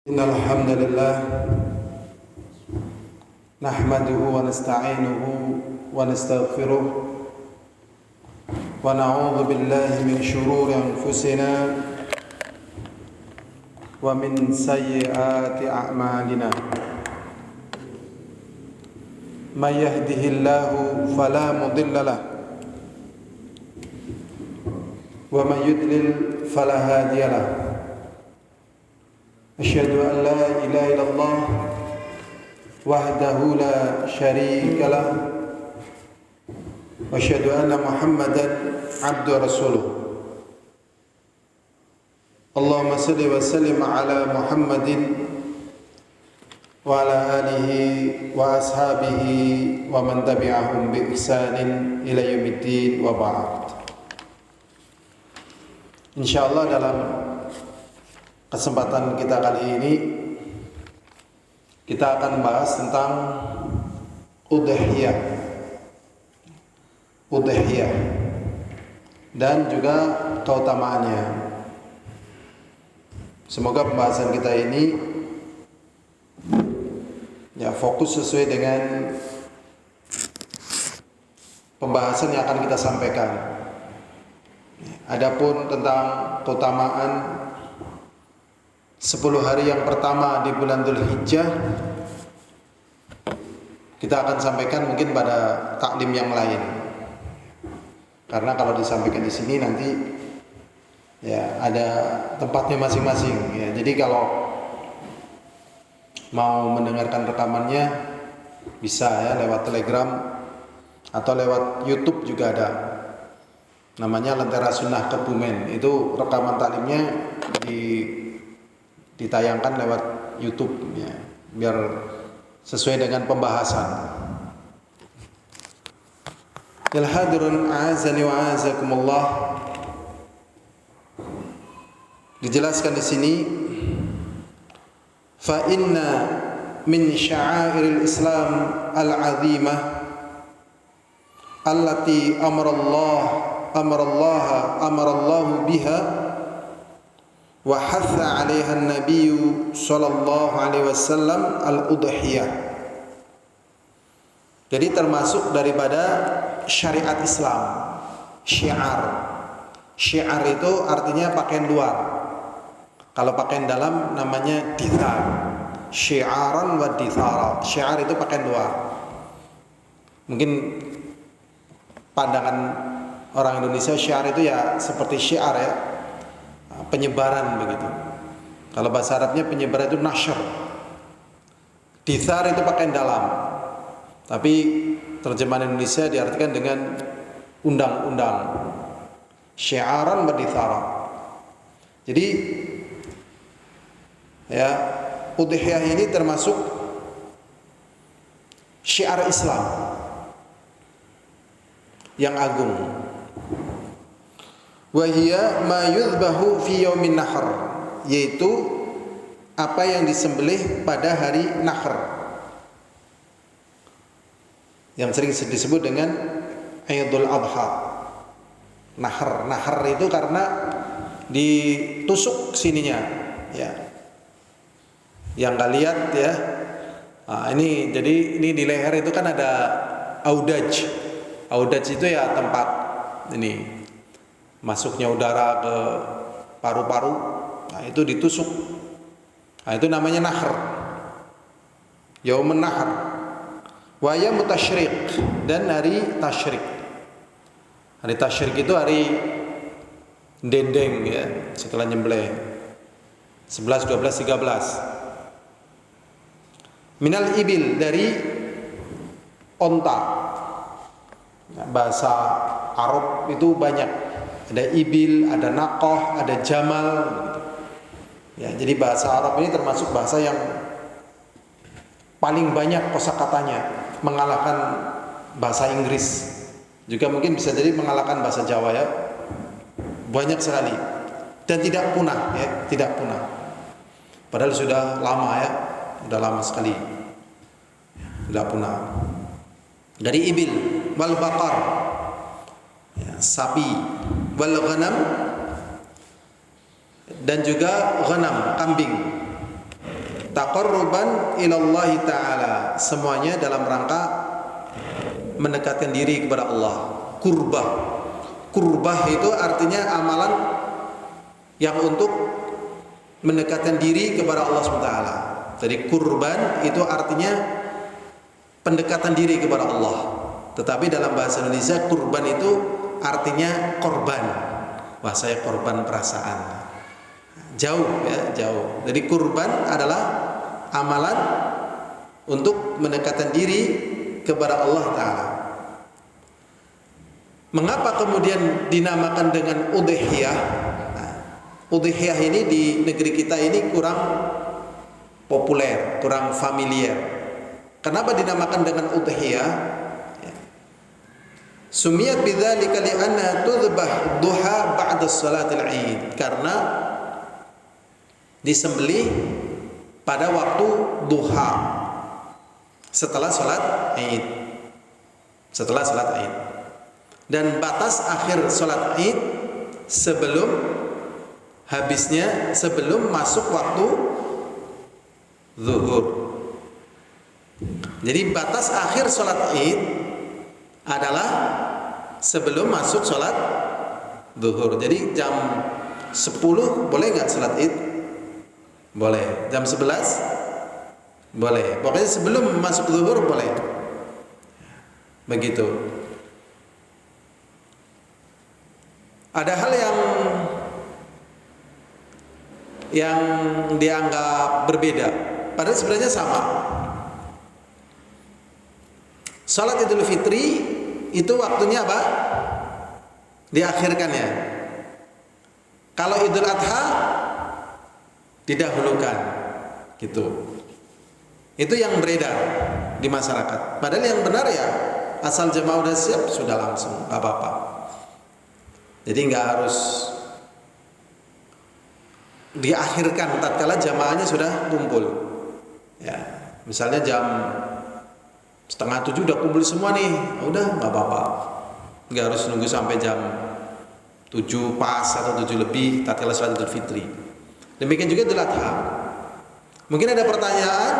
Innal hamdalillah nahmaduhu wa nasta'inuhu wa nastaghfiruh wa na'udzu billahi min shururi anfusina wa min sayyiati a'malina may yahdihillahu fala mudilla lahu wa may yudlil fala hadiya lahu. Asyhadu an la ilaha illallah wahdahu la syarika lah wa asyhadu anna Muhammadan abduhu rasuluh. Allahumma salli wa sallim ala Muhammadin wa ala alihi wa ashabihi wa man tabi'ahum bi ihsanin ila yaumiddin wa ba'd. Insyaallah dalam kesempatan kita kali ini kita akan bahas tentang udhiyah dan juga keutamaannya. Semoga pembahasan kita ini fokus sesuai dengan pembahasan yang akan kita sampaikan. Adapun tentang keutamaan 10 hari yang pertama di bulan Dzulhijjah kita akan sampaikan mungkin pada taklim yang lain. Karena kalau disampaikan di sini nanti ada tempatnya masing-masing ya. Jadi kalau mau mendengarkan rekamannya bisa lewat Telegram atau lewat YouTube juga ada. Namanya Lentera Sunnah Kebumen. Itu rekaman taklimnya ditayangkan lewat YouTube ya, biar sesuai dengan pembahasan. Ya hadirun a'azani wa a'azakumullah. Dijelaskan di sini fa inna min sya'airil Islam al-'azimah allati amarallahu biha wa hatha 'alaiha an-nabiy sallallahu alaihi wasallam al-udhiyah. Jadi termasuk daripada syariat Islam, syiar. Syiar itu artinya pakaian luar. Kalau pakaian dalam namanya dithar. Syiaran wa dithara. Syiar itu pakaian luar. Mungkin pandangan orang Indonesia syiar itu ya seperti syiar ya, penyebaran begitu. Kalau bahasa Arabnya penyebaran itu nashr. Dithar itu pakaian dalam. Tapi terjemahan Indonesia diartikan dengan undang-undang. Syiaran wa dithara. Jadi udhiyah ini termasuk syiar Islam yang agung. Wa hiya ma yudhbahu fi yaumin nahr, yaitu apa yang disembelih pada hari nahr, yang sering disebut dengan Idul Adha. Nahr itu karena ditusuk sininya ya. Yang enggak lihat ya. Ini jadi ini di leher itu kan ada audaj. Audaj itu ya tempat ini masuknya udara ke paru-paru, itu ditusuk. Itu namanya nahr. Yaumun nahr. Wa yaumut tasyrik, dan hari tasyrik. Hari tasyrik itu hari dendeng ya, setelah nyembelih. 11, 12, 13. Minal ibil, dari onta. Bahasa Arab itu banyak. Ada ibil, ada naqah, ada jamal. Ya, jadi bahasa Arab ini termasuk bahasa yang paling banyak kosakatanya, mengalahkan bahasa Inggris. Juga mungkin bisa jadi mengalahkan bahasa Jawa ya. Banyak sekali dan tidak punah ya, tidak punah. Padahal sudah lama ya, sudah lama sekali. Tidak punah. Dari ibil wal baqar, ya, sapi, wal ghanam, dan juga ghanam, kambing. taqarruban ilallahi ta'ala, semuanya dalam rangka mendekatkan diri kepada Allah. Kurbah itu artinya amalan yang untuk mendekatkan diri kepada Allah SWT. Jadi kurban itu artinya pendekatan diri kepada Allah. Tetapi dalam bahasa Indonesia kurban itu artinya korban. Wah, saya korban perasaan. Jauh ya, jauh. Jadi kurban adalah amalan untuk mendekatkan diri kepada Allah Ta'ala. Mengapa kemudian dinamakan dengan udhiyah? Nah, udhiyah ini di negeri kita ini kurang populer, kurang familiar. Kenapa dinamakan dengan udhiyah? Sumiyat bidzalika li'anna tudhbah duha ba'da salatil 'id, karena disembelih pada waktu duha setelah salat Id. Setelah salat Id. Dan batas akhir salat Id sebelum masuk waktu zuhur. Jadi batas akhir salat Id adalah sebelum masuk salat zuhur. Jadi jam 10 boleh nggak salat Id? Boleh. Jam 11 boleh. Pokoknya sebelum masuk zuhur boleh. Begitu. Ada hal yang dianggap berbeda, padahal sebenarnya sama. Salat Idul Fitri itu waktunya apa? Diakhirkan ya. Kalau Idul Adha didahulukan, gitu. Itu yang beredar di masyarakat. Padahal yang benar ya, asal jemaah udah siap sudah langsung, nggak apa-apa. Jadi nggak harus diakhirkan tatkala jamaahnya sudah kumpul. Ya, misalnya jam 6:30 udah kumpul semua nih, udah nggak apa-apa. Nggak harus nunggu sampai jam 7 pas atau 7 lebih tatkala salat Idul Fitri. Demikian juga Idul Adha. Mungkin ada pertanyaan,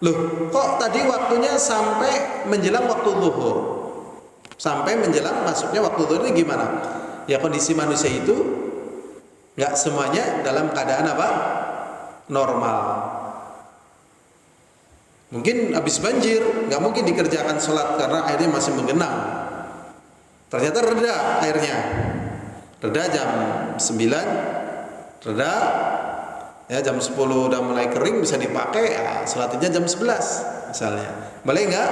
loh kok tadi waktunya sampai menjelang waktu zuhur? Sampai menjelang masuknya waktu zuhur ini gimana? Ya kondisi manusia itu nggak semuanya dalam keadaan apa? Normal. Mungkin habis banjir, nggak mungkin dikerjakan sholat karena airnya masih menggenang. Ternyata reda airnya. Reda jam 9, reda ya jam 10 udah mulai kering bisa dipakai, ya, sholatnya jam 11 misalnya. Boleh nggak?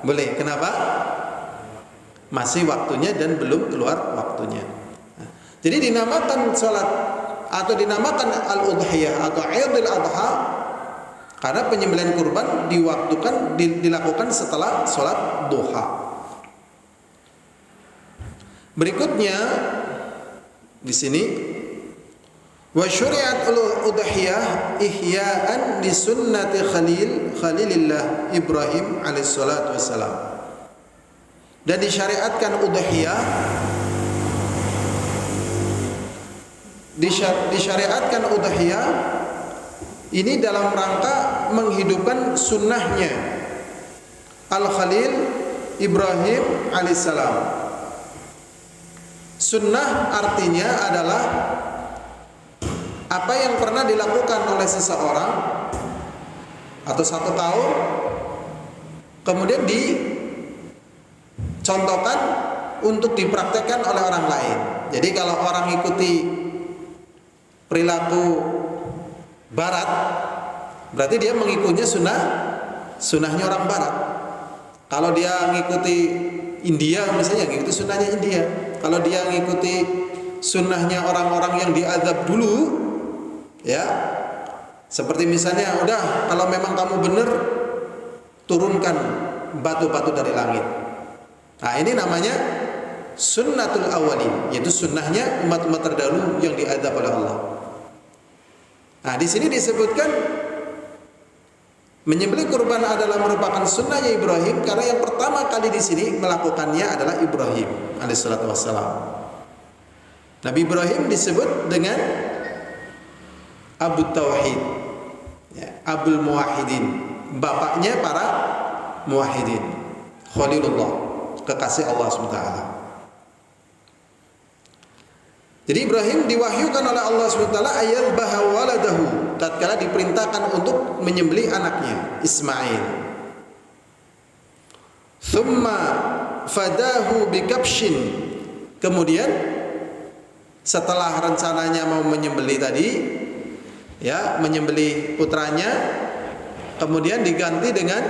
Boleh. Kenapa? Masih waktunya dan belum keluar waktunya. Nah, jadi dinamakan sholat atau dinamakan al-udhiyah atau Idul Adha karena penyembelihan kurban dilakukan setelah sholat duha. Berikutnya di sini wa syuri'at al-udhiyah ihya'an li sunnati khalilillah Ibrahim alaihi salatu wassalam. Dan disyariatkan udhiyah, ini dalam rangka menghidupkan sunnahnya Al-Khalil Ibrahim alaihissalam. Sunnah artinya adalah apa yang pernah dilakukan oleh seseorang atau satu kaum kemudian dicontohkan untuk dipraktekkan oleh orang lain. Jadi kalau orang ikuti perilaku barat, berarti dia mengikutinya sunnahnya orang barat. Kalau dia mengikuti India misalnya, ngikuti sunnahnya India. Kalau dia mengikuti sunnahnya orang-orang yang diazab dulu, ya, seperti misalnya, udah kalau memang kamu benar, turunkan batu-batu dari langit. Nah ini namanya sunnatul awalin, yaitu sunnahnya umat-umat terdahulu yang diazab oleh Allah. Nah di sini disebutkan menyembelih kurban adalah merupakan sunnahnya Ibrahim karena yang pertama kali di sini melakukannya adalah Ibrahim alaihissalatu wassalam. Nabi Ibrahim disebut dengan Abu Tauhid, Abul Muwahhidin, bapaknya para muwahhidin, Khalilullah, kekasih Allah SWT. Jadi Ibrahim diwahyukan oleh Allah SWT ayat bahwa waladahu, tatkala diperintahkan untuk menyembelih anaknya Ismail. Thumma fadahu bikabshin, kemudian setelah rencananya mau menyembelih tadi, ya, menyembelih putranya, kemudian diganti dengan,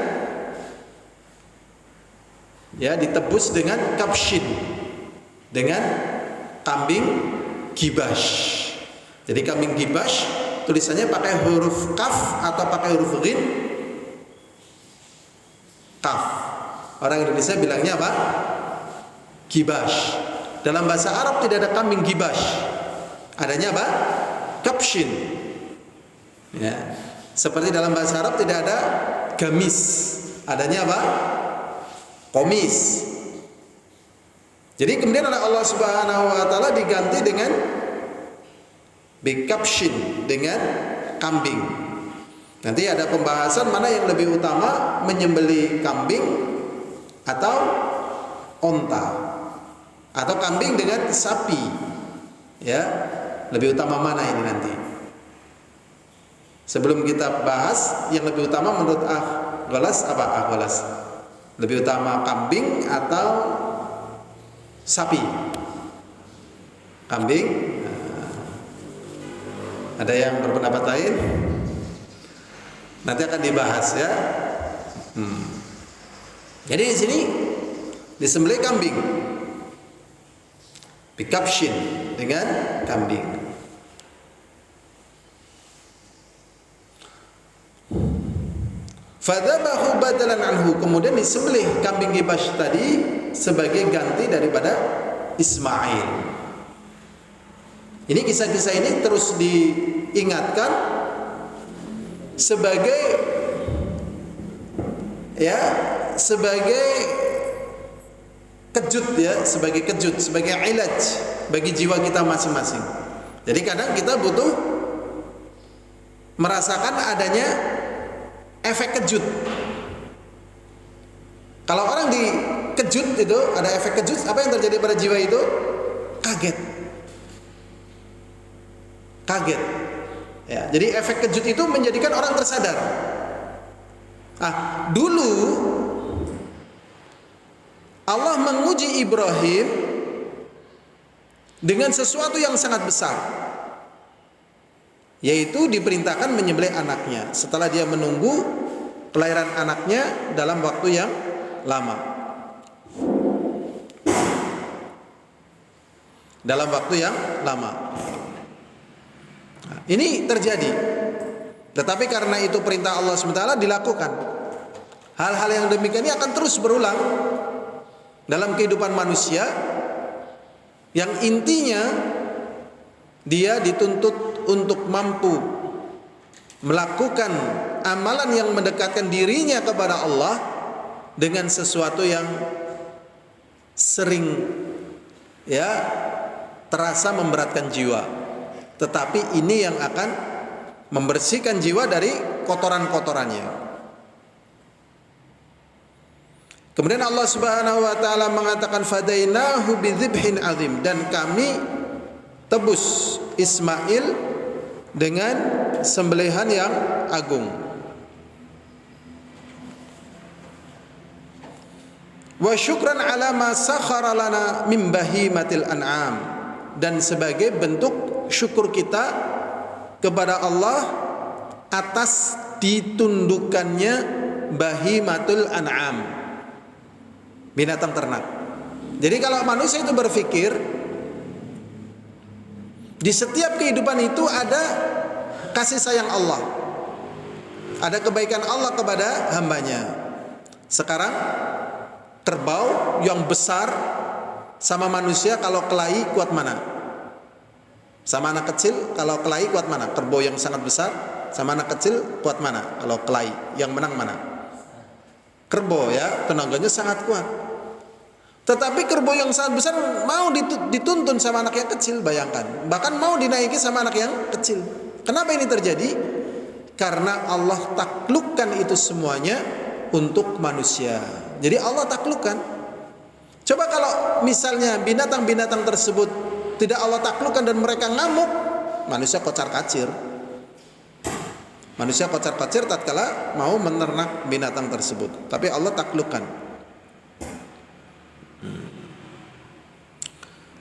ya, ditebus dengan kabshin, dengan kambing gibash. Jadi kambing gibash tulisannya pakai huruf kaf atau pakai huruf ghin? Kaf. Orang Indonesia bilangnya apa? Gibash. Dalam bahasa Arab tidak ada kambing gibash. Adanya apa? Kabshin. Ya. Seperti dalam bahasa Arab tidak ada gamis. Adanya apa? Komis. Jadi kemudian oleh Allah Subhanahu wa taala diganti dengan bikabshin, dengan kambing. Nanti ada pembahasan mana yang lebih utama, menyembelih kambing atau onta, atau kambing dengan sapi, ya, lebih utama mana ini nanti. Sebelum kita bahas yang lebih utama menurut Ghalas apa? Ghalas lebih utama kambing atau sapi? Kambing. Ada yang berpendapat lain? Nanti akan dibahas, ya. Jadi di sini disembelih kambing, bikabshin, dengan kambing. Fadzabahu badalan anhu, kemudian disembelih kambing gibash tadi sebagai ganti daripada Ismail. Ini kisah-kisah ini terus diingatkan sebagai, ya, sebagai kejut, ya, sebagai kejut, sebagai ilaj bagi jiwa kita masing-masing. Jadi kadang kita butuh merasakan adanya efek kejut. Kalau orang dikejut itu ada efek kejut, apa yang terjadi pada jiwa itu? Kaget. Kaget. Ya, jadi efek kejut itu menjadikan orang tersadar. Dulu Allah menguji Ibrahim dengan sesuatu yang sangat besar, yaitu diperintahkan menyembelih anaknya setelah dia menunggu kelahiran anaknya dalam waktu yang lama. Dalam waktu yang lama. Ini terjadi. Tetapi karena itu perintah Allah SWT dilakukan. Hal-hal yang demikian ini akan terus berulang dalam kehidupan manusia, yang intinya dia dituntut untuk mampu melakukan amalan yang mendekatkan dirinya kepada Allah dengan sesuatu yang sering, ya, terasa memberatkan jiwa, tetapi ini yang akan membersihkan jiwa dari kotoran-kotorannya. Kemudian Allah Subhanahu wa taala mengatakan fadainahu bidzibhin azim, dan kami tebus Ismail dengan sembelihan yang agung. Wa syukran ala ma sakhara lana min bahimatil an'am, dan sebagai bentuk syukur kita kepada Allah atas ditundukkannya bahimatul an'am, binatang ternak. Jadi kalau manusia itu berpikir di setiap kehidupan itu ada kasih sayang Allah, ada kebaikan Allah kepada hambanya. Sekarang kerbau yang besar sama manusia kalau kelahi kuat mana? Sama anak kecil kalau kelahi kuat mana? Kerbau yang sangat besar sama anak kecil kuat mana? Kalau kelahi yang menang mana? Kerbau, ya, tenaganya sangat kuat. Tetapi kerbau yang sangat besar mau dituntun sama anak yang kecil, bayangkan. Bahkan mau dinaiki sama anak yang kecil. Kenapa ini terjadi? karena Allah taklukkan itu semuanya untuk manusia. Jadi Allah taklukkan. Coba kalau misalnya binatang-binatang tersebut tidak Allah taklukkan dan mereka ngamuk, manusia kocar-kacir. Manusia kocar-kacir tatkala mau menernak binatang tersebut. Tapi Allah taklukkan.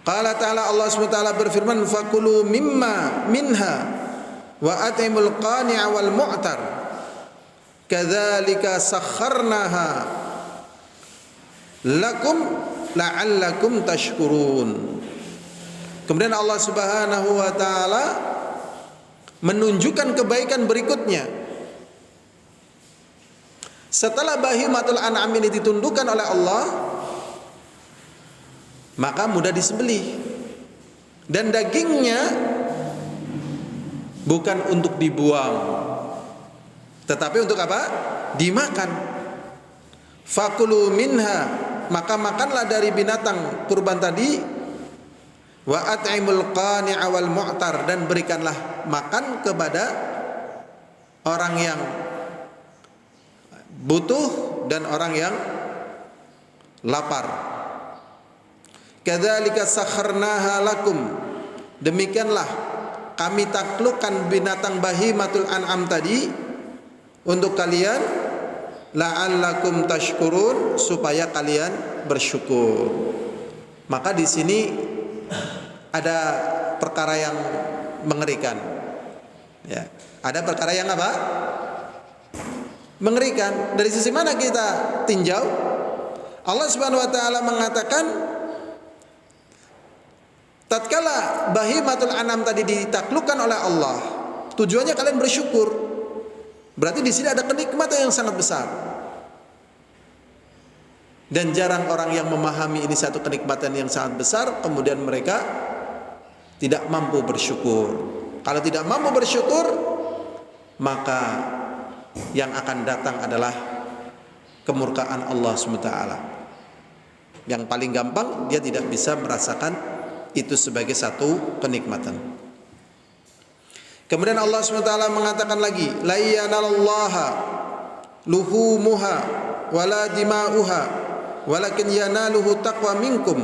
Qala ta'ala, Allah SWT berfirman, fakulu mimma minha wa atimul qani'a wal mu'tar kadzalika sakharnaha lakum la'allakum tashkurun. Kemudian Allah Subhanahu wa taala menunjukkan kebaikan berikutnya. Setelah bahimatul an'am ini ditundukkan oleh Allah, maka mudah disembelih. Dan dagingnya bukan untuk dibuang, tetapi untuk apa? Dimakan. Fakulu minha, maka makanlah dari binatang kurban tadi. Wa at'imul qani'a wal mu'tar, dan berikanlah makan kepada orang yang butuh dan orang yang lapar. Kadzalika sakharnaha lakum, demikianlah kami taklukkan binatang bahimatul an'am tadi untuk kalian, la'allakum tashkurun, supaya kalian bersyukur. Maka di sini ada perkara yang mengerikan. Ya, ada perkara yang apa? Mengerikan. Dari sisi mana kita tinjau? Allah Subhanahu wa taala mengatakan, tatkala bahimatul an'am tadi ditaklukkan oleh Allah, tujuannya kalian bersyukur. Berarti di sini ada kenikmatan yang sangat besar. Dan jarang orang yang memahami ini satu kenikmatan yang sangat besar, kemudian mereka tidak mampu bersyukur. Kalau tidak mampu bersyukur, maka yang akan datang adalah kemurkaan Allah SWT. Yang paling gampang, dia tidak bisa merasakan itu sebagai satu kenikmatan. Kemudian Allah SWT mengatakan lagi, la yanalallaha luhumuha wala dima'uha walakin yanaluhu taqwa minkum.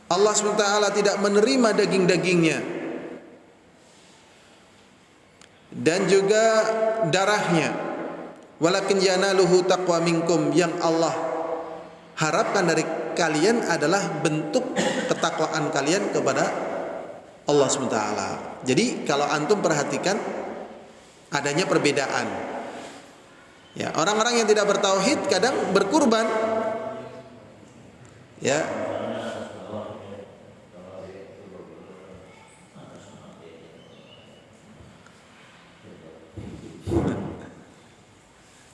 Allah SWT tidak menerima daging-dagingnya dan juga darahnya, walakin yanaluhu taqwa minkum, yang Allah harapkan dari kalian adalah bentuk ketakwaan kalian kepada Allah SWT. Jadi kalau antum perhatikan adanya perbedaan. Ya, orang-orang yang tidak bertauhid kadang berkurban. Ya.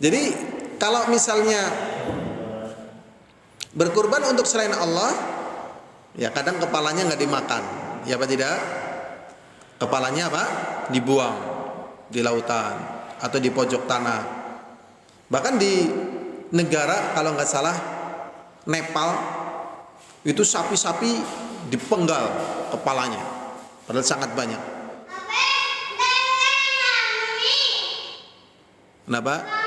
Jadi kalau misalnya berkurban untuk selain Allah, ya kadang kepalanya nggak dimakan, ya apa tidak? Kepalanya apa? Dibuang di lautan atau di pojok tanah. Bahkan di negara kalau nggak salah Nepal itu sapi-sapi dipenggal kepalanya, padahal sangat banyak. Kenapa?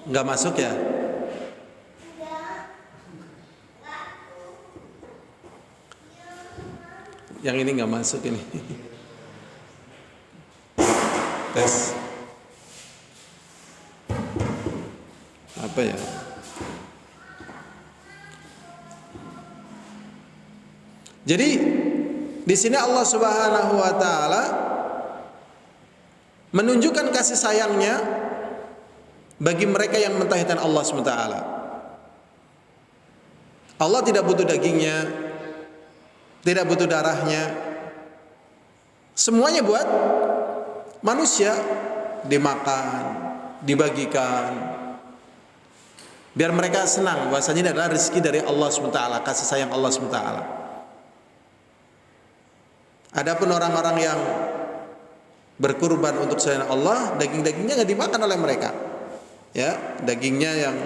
Nggak masuk ya? Yang ini nggak masuk ini. Tes. Apa ya? Jadi di sini Allah Subhanahu wa taala menunjukkan kasih sayangnya bagi mereka yang mentauhidkan Allah SWT. Allah tidak butuh dagingnya, tidak butuh darahnya, semuanya buat manusia, dimakan, dibagikan, biar mereka senang bahwasanya ini adalah rezeki dari Allah SWT, kasih sayang Allah SWT. Adapun orang-orang yang berkurban untuk selain Allah, daging-dagingnya nggak dimakan oleh mereka. Ya, dagingnya yang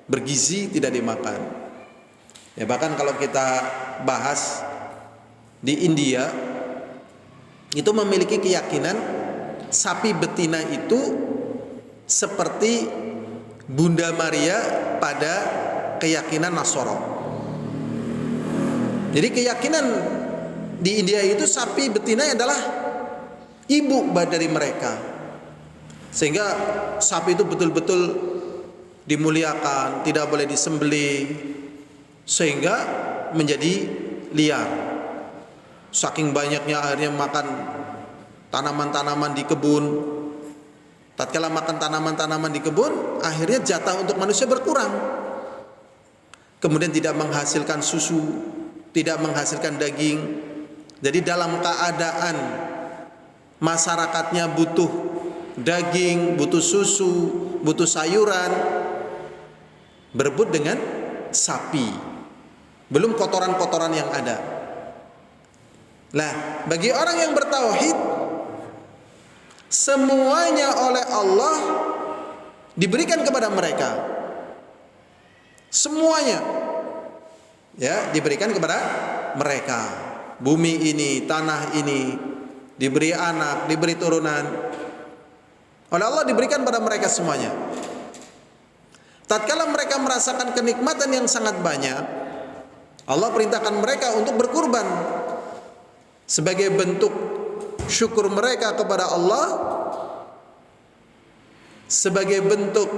bergizi tidak dimakan. Ya, bahkan kalau kita bahas di India itu memiliki keyakinan sapi betina itu seperti Bunda Maria pada keyakinan Nasoro. Jadi keyakinan di India itu sapi betina adalah ibu dari mereka, sehingga sapi itu betul-betul dimuliakan, tidak boleh disembelih, sehingga menjadi liar. Saking banyaknya akhirnya makan tanaman-tanaman di kebun. Tatkala makan tanaman-tanaman di kebun, akhirnya jatah untuk manusia berkurang. Kemudian tidak menghasilkan susu, tidak menghasilkan daging. Jadi dalam keadaan masyarakatnya butuh daging, butuh susu, butuh sayuran, berebut dengan sapi. Belum kotoran-kotoran yang ada. Nah, bagi orang yang bertauhid, semuanya oleh Allah diberikan kepada mereka. Semuanya ya diberikan kepada mereka. Bumi ini, tanah ini diberi anak, diberi turunan. Oleh Allah diberikan pada mereka semuanya. Tatkala mereka merasakan kenikmatan yang sangat banyak, Allah perintahkan mereka untuk berkurban sebagai bentuk syukur mereka kepada Allah, sebagai bentuk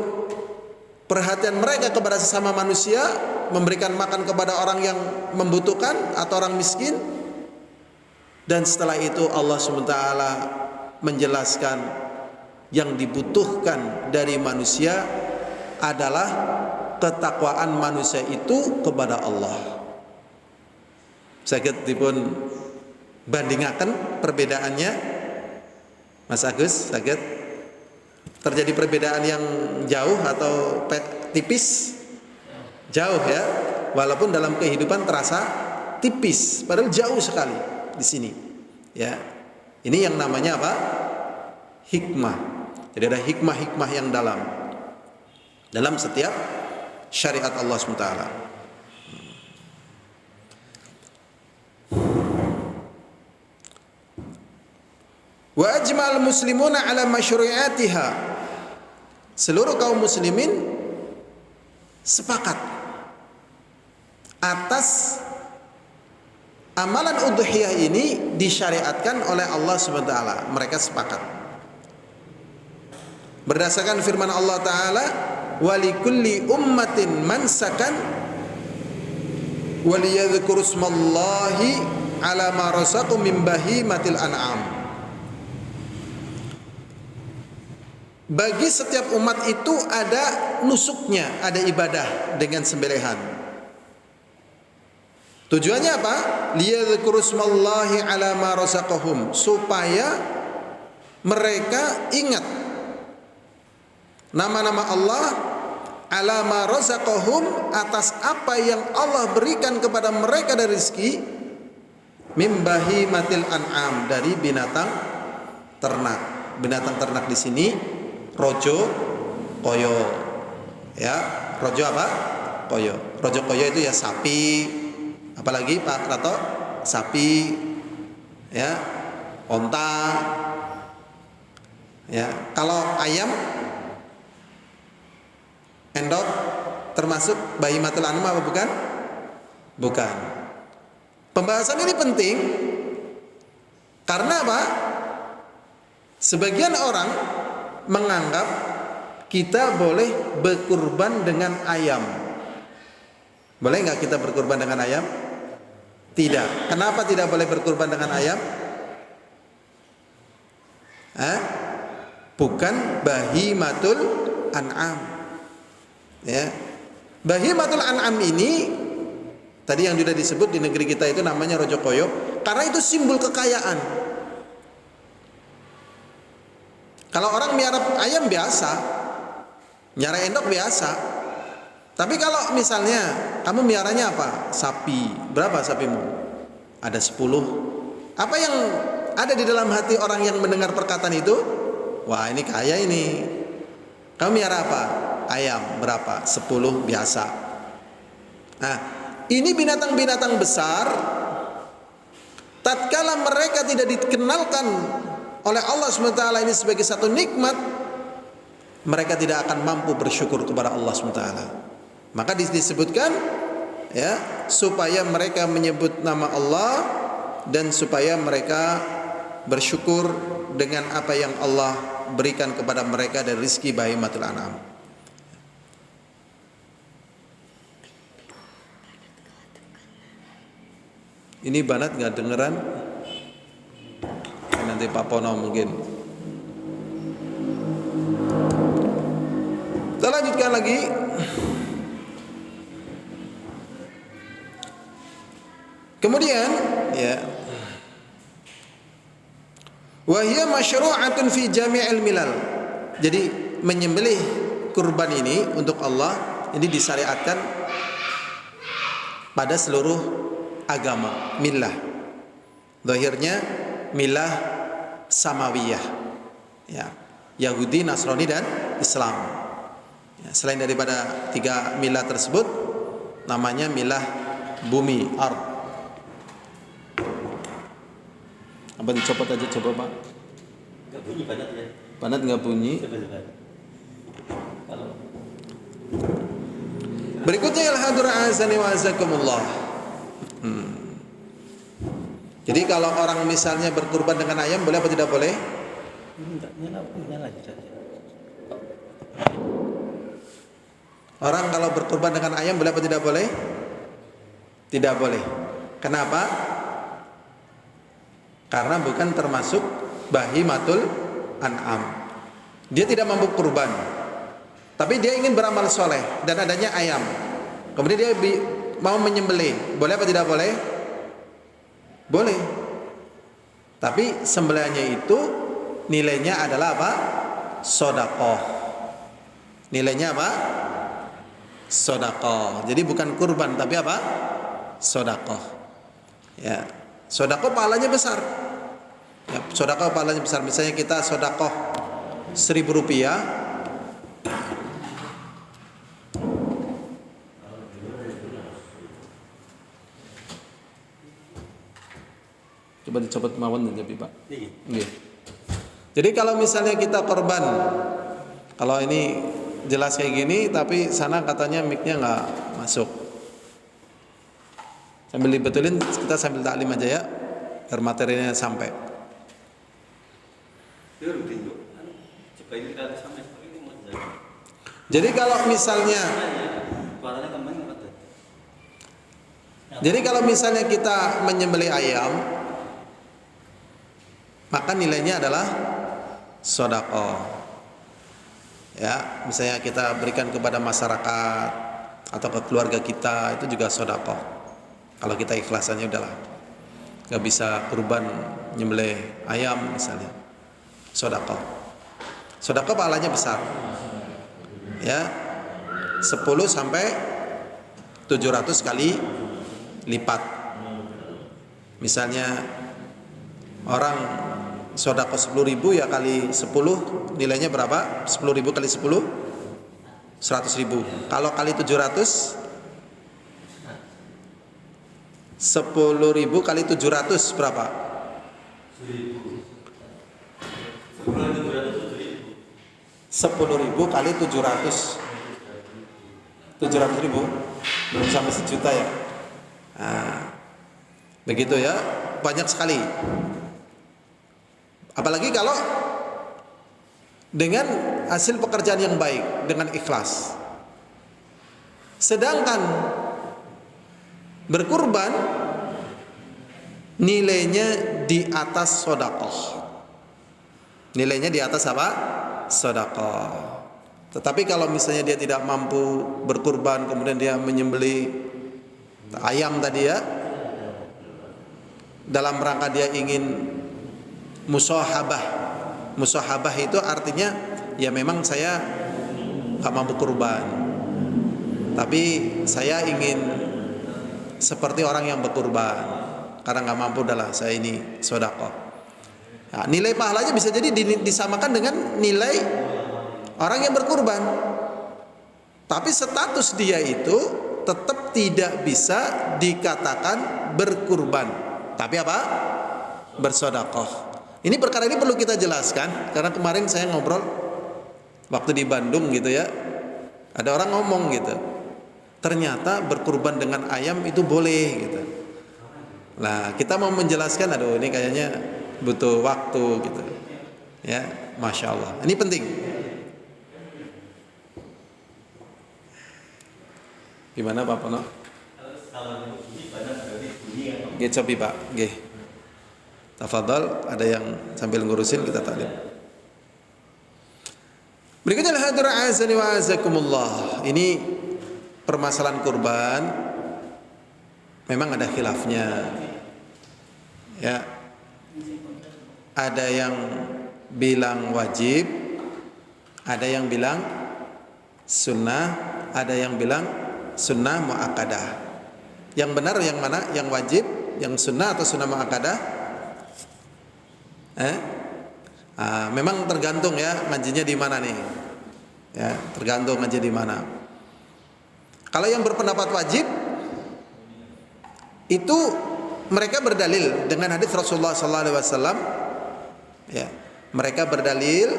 perhatian mereka kepada sesama manusia, memberikan makan kepada orang yang membutuhkan atau orang miskin. Dan setelah itu Allah SWT menjelaskan yang dibutuhkan dari manusia adalah ketakwaan manusia itu kepada Allah. Saged dipun bandingaken perbedaannya, Mas Agus, saged terjadi perbedaan yang jauh atau tipis? Jauh ya, walaupun dalam kehidupan terasa tipis, padahal jauh sekali di sini. Ya, ini yang namanya apa? Hikmah. Jadi ada hikmah-hikmah yang dalam setiap syariat Allah SWT. Wa ajma'al muslimuna ala masyru'atiha. Seluruh kaum muslimin sepakat atas amalan udhiyah ini disyariatkan oleh Allah SWT. Mereka sepakat berdasarkan firman Allah Ta'ala, walikulli ummatin mansakan waliyadhkuru ismallahi ala ma razaqahum min bahimatil an'am. Bagi setiap umat itu ada nusuknya, ada ibadah dengan sembelihan. Tujuannya apa? Liyadhkuru ismallahi ala ma razaqahum, supaya mereka ingat nama-nama Allah ala ma razaqahum, atas apa yang Allah berikan kepada mereka dari rezeki, mim bahimatil an'am, dari binatang ternak. Binatang ternak di sini rojo koyo. Ya, rojo apa? Koyo. Rojo koyo itu ya sapi, apalagi Pak Rato? Sapi, ya, onta. Ya, kalau ayam, endok termasuk bahimatul an'am apa bukan? Bukan. Pembahasan ini penting karena apa? Sebagian orang menganggap kita boleh berkurban dengan ayam. Boleh nggak kita berkurban dengan ayam? Tidak. Kenapa tidak boleh berkurban dengan ayam? Bukan bahimatul an'am. Ya. Bahimatul an'am ini tadi yang sudah disebut di negeri kita itu namanya rojo koyo, karena itu simbol kekayaan. Kalau orang miara ayam biasa, miara endok biasa. Tapi kalau misalnya kamu miaranya apa? Sapi. Berapa sapimu? Ada 10. Apa yang ada di dalam hati orang yang mendengar perkataan itu? Wah, ini kaya ini. Kamu miara apa? Ayam. Berapa? 10 biasa. Nah, Ini binatang-binatang besar, tatkala mereka tidak dikenalkan oleh Allah SWT ini sebagai satu nikmat, mereka tidak akan mampu bersyukur kepada Allah SWT. Maka disebutkan ya, supaya mereka menyebut nama Allah dan supaya mereka bersyukur dengan apa yang Allah berikan kepada mereka dari rizki bahimatul an'am. Ini Banat nggak dengeran? Nanti Pak Pono mungkin. Kita lanjutkan lagi. Kemudian ya, wa hiya masyru'atun fi jami'il milal. Jadi menyembelih kurban ini untuk Allah ini disyariatkan pada seluruh agama, millah. Zahirnya millah samawiyah. Ya, Yahudi, Nasrani dan Islam. Ya, selain daripada 3 millah tersebut, namanya millah bumi, ard. Apa dicopot aja coba Pak? Nggak bunyi Banat ya? Banat nggak bunyi. Kalau berikutnya al-hadur azani wa azakumullah. Jadi kalau orang misalnya berkurban dengan ayam boleh apa tidak boleh? enggak nyala aja. Orang kalau berkurban dengan ayam boleh apa tidak boleh? Tidak boleh. Kenapa? Karena bukan termasuk bahimatul an'am. Dia tidak mampu kurban, tapi dia ingin beramal soleh dan adanya ayam. Kemudian dia mau menyembelih, boleh apa tidak boleh? Boleh. Tapi sembelihannya itu nilainya adalah apa? Sedekah. Nilainya apa? Sedekah. Jadi bukan kurban tapi apa? Sedekah. Ya. Sedekah pahalanya besar. Ya, sedekah pahalanya besar. Misalnya kita sedekah 1.000 rupiah, coba dicopot mawon dan Pak. Iya. Jadi kalau misalnya kita korban, kalau ini jelas kayak gini, tapi sana katanya mic-nya nggak masuk. Sambil dibetulin, kita sambil taklim aja ya, biar materinya sampai. Jadi kalau misalnya, kita menyembelih ayam, maka nilainya adalah sedekah. Ya, misalnya kita berikan kepada masyarakat atau ke keluarga kita, itu juga sedekah. Kalau kita ikhlasannya udahlah, nggak bisa kurban nyembelih ayam misalnya, sedekah. Sedekah pahalanya besar. Ya, 10 sampai 700 kali lipat. Misalnya orang sedekah 10.000 ya kali 10 nilainya berapa? 10.000 kali 10 100.000. Kalau kali 700 10.000 kali 700 berapa? 10.000 kali 700 700.000 belum sampai 1 juta ya. Nah, begitu ya, banyak sekali. Apalagi kalau dengan hasil pekerjaan yang baik, dengan ikhlas. Sedangkan berkurban nilainya di atas sedekah. Nilainya di atas apa? Sedekah. Tetapi kalau misalnya dia tidak mampu berkurban, kemudian dia menyembelih ayam tadi ya, dalam rangka dia ingin musahabah. Musahabah itu artinya ya memang saya gak mampu kurban, tapi saya ingin seperti orang yang berkurban, karena gak mampu adalah saya ini sedekah. Nah, nilai pahalanya bisa jadi disamakan dengan nilai orang yang berkurban, tapi status dia itu tetap tidak bisa dikatakan berkurban. Tapi apa? Bersedekah. Ini perkara ini perlu kita jelaskan karena kemarin saya ngobrol waktu di Bandung gitu ya. Ada orang ngomong gitu. Ternyata berkurban dengan ayam itu boleh gitu. Nah, kita mau menjelaskan, aduh ini kayaknya butuh waktu gitu. Ya, Masya Allah. Ini penting. Gimana Pak Pono? Nggih cobi Pak, nggih. Tafadhol, ada yang sambil ngurusin kita taklim. Berikutnya hadirin azani wa azakumullah. Ini permasalahan kurban memang ada khilafnya. Ya. Ada yang bilang wajib, ada yang bilang sunnah, ada yang bilang sunnah muakkadah. Yang benar yang mana? Yang wajib, yang sunnah atau sunnah muakkadah? Memang tergantung ya ngajinya di mana nih. Ya, tergantung ngaji di mana. Kalau yang berpendapat wajib itu mereka berdalil dengan hadis Rasulullah sallallahu alaihi wasallam. Ya, mereka berdalil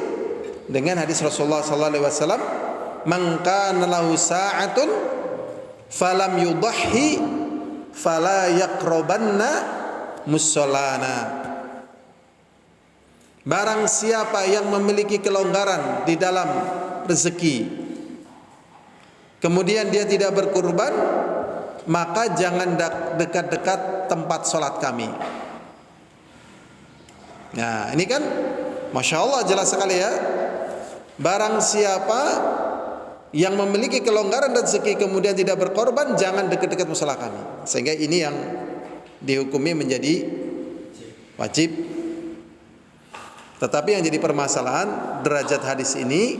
dengan hadis Rasulullah sallallahu alaihi wasallam, "Man kana lahu sa'atun falam yudahhi fala yaqrabanna musallana." Barang siapa yang memiliki kelonggaran di dalam rezeki, kemudian dia tidak berkurban, maka jangan dekat-dekat tempat sholat kami. Nah, ini kan Masya Allah jelas sekali ya. Barang siapa yang memiliki kelonggaran rezeki kemudian tidak berkorban, jangan dekat-dekat musala kami. Sehingga ini yang dihukumi menjadi wajib. Tetapi yang jadi permasalahan, derajat hadis ini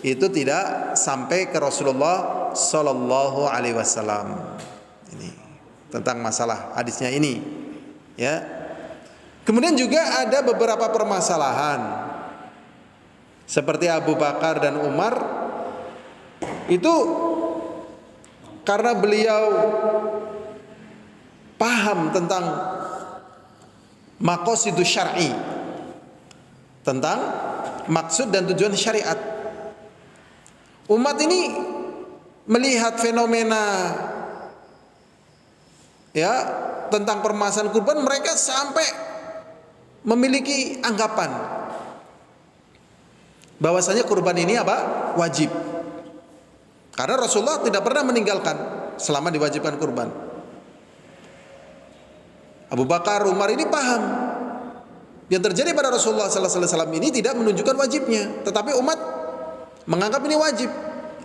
itu tidak sampai ke Rasulullah Sallallahu Alaihi Wasallam. Ini tentang masalah hadisnya ini, ya. Kemudian juga ada beberapa permasalahan seperti Abu Bakar dan Umar itu karena beliau paham tentang maqasidus syar'i, tentang maksud dan tujuan syariat. Umat ini melihat fenomena ya tentang permasalahan kurban, mereka sampai memiliki anggapan bahwasanya kurban ini apa? Wajib. Karena Rasulullah tidak pernah meninggalkan selama diwajibkan kurban. Abu Bakar, Umar ini paham yang terjadi pada Rasulullah sallallahu alaihi wasallam ini tidak menunjukkan wajibnya, tetapi umat menganggap ini wajib.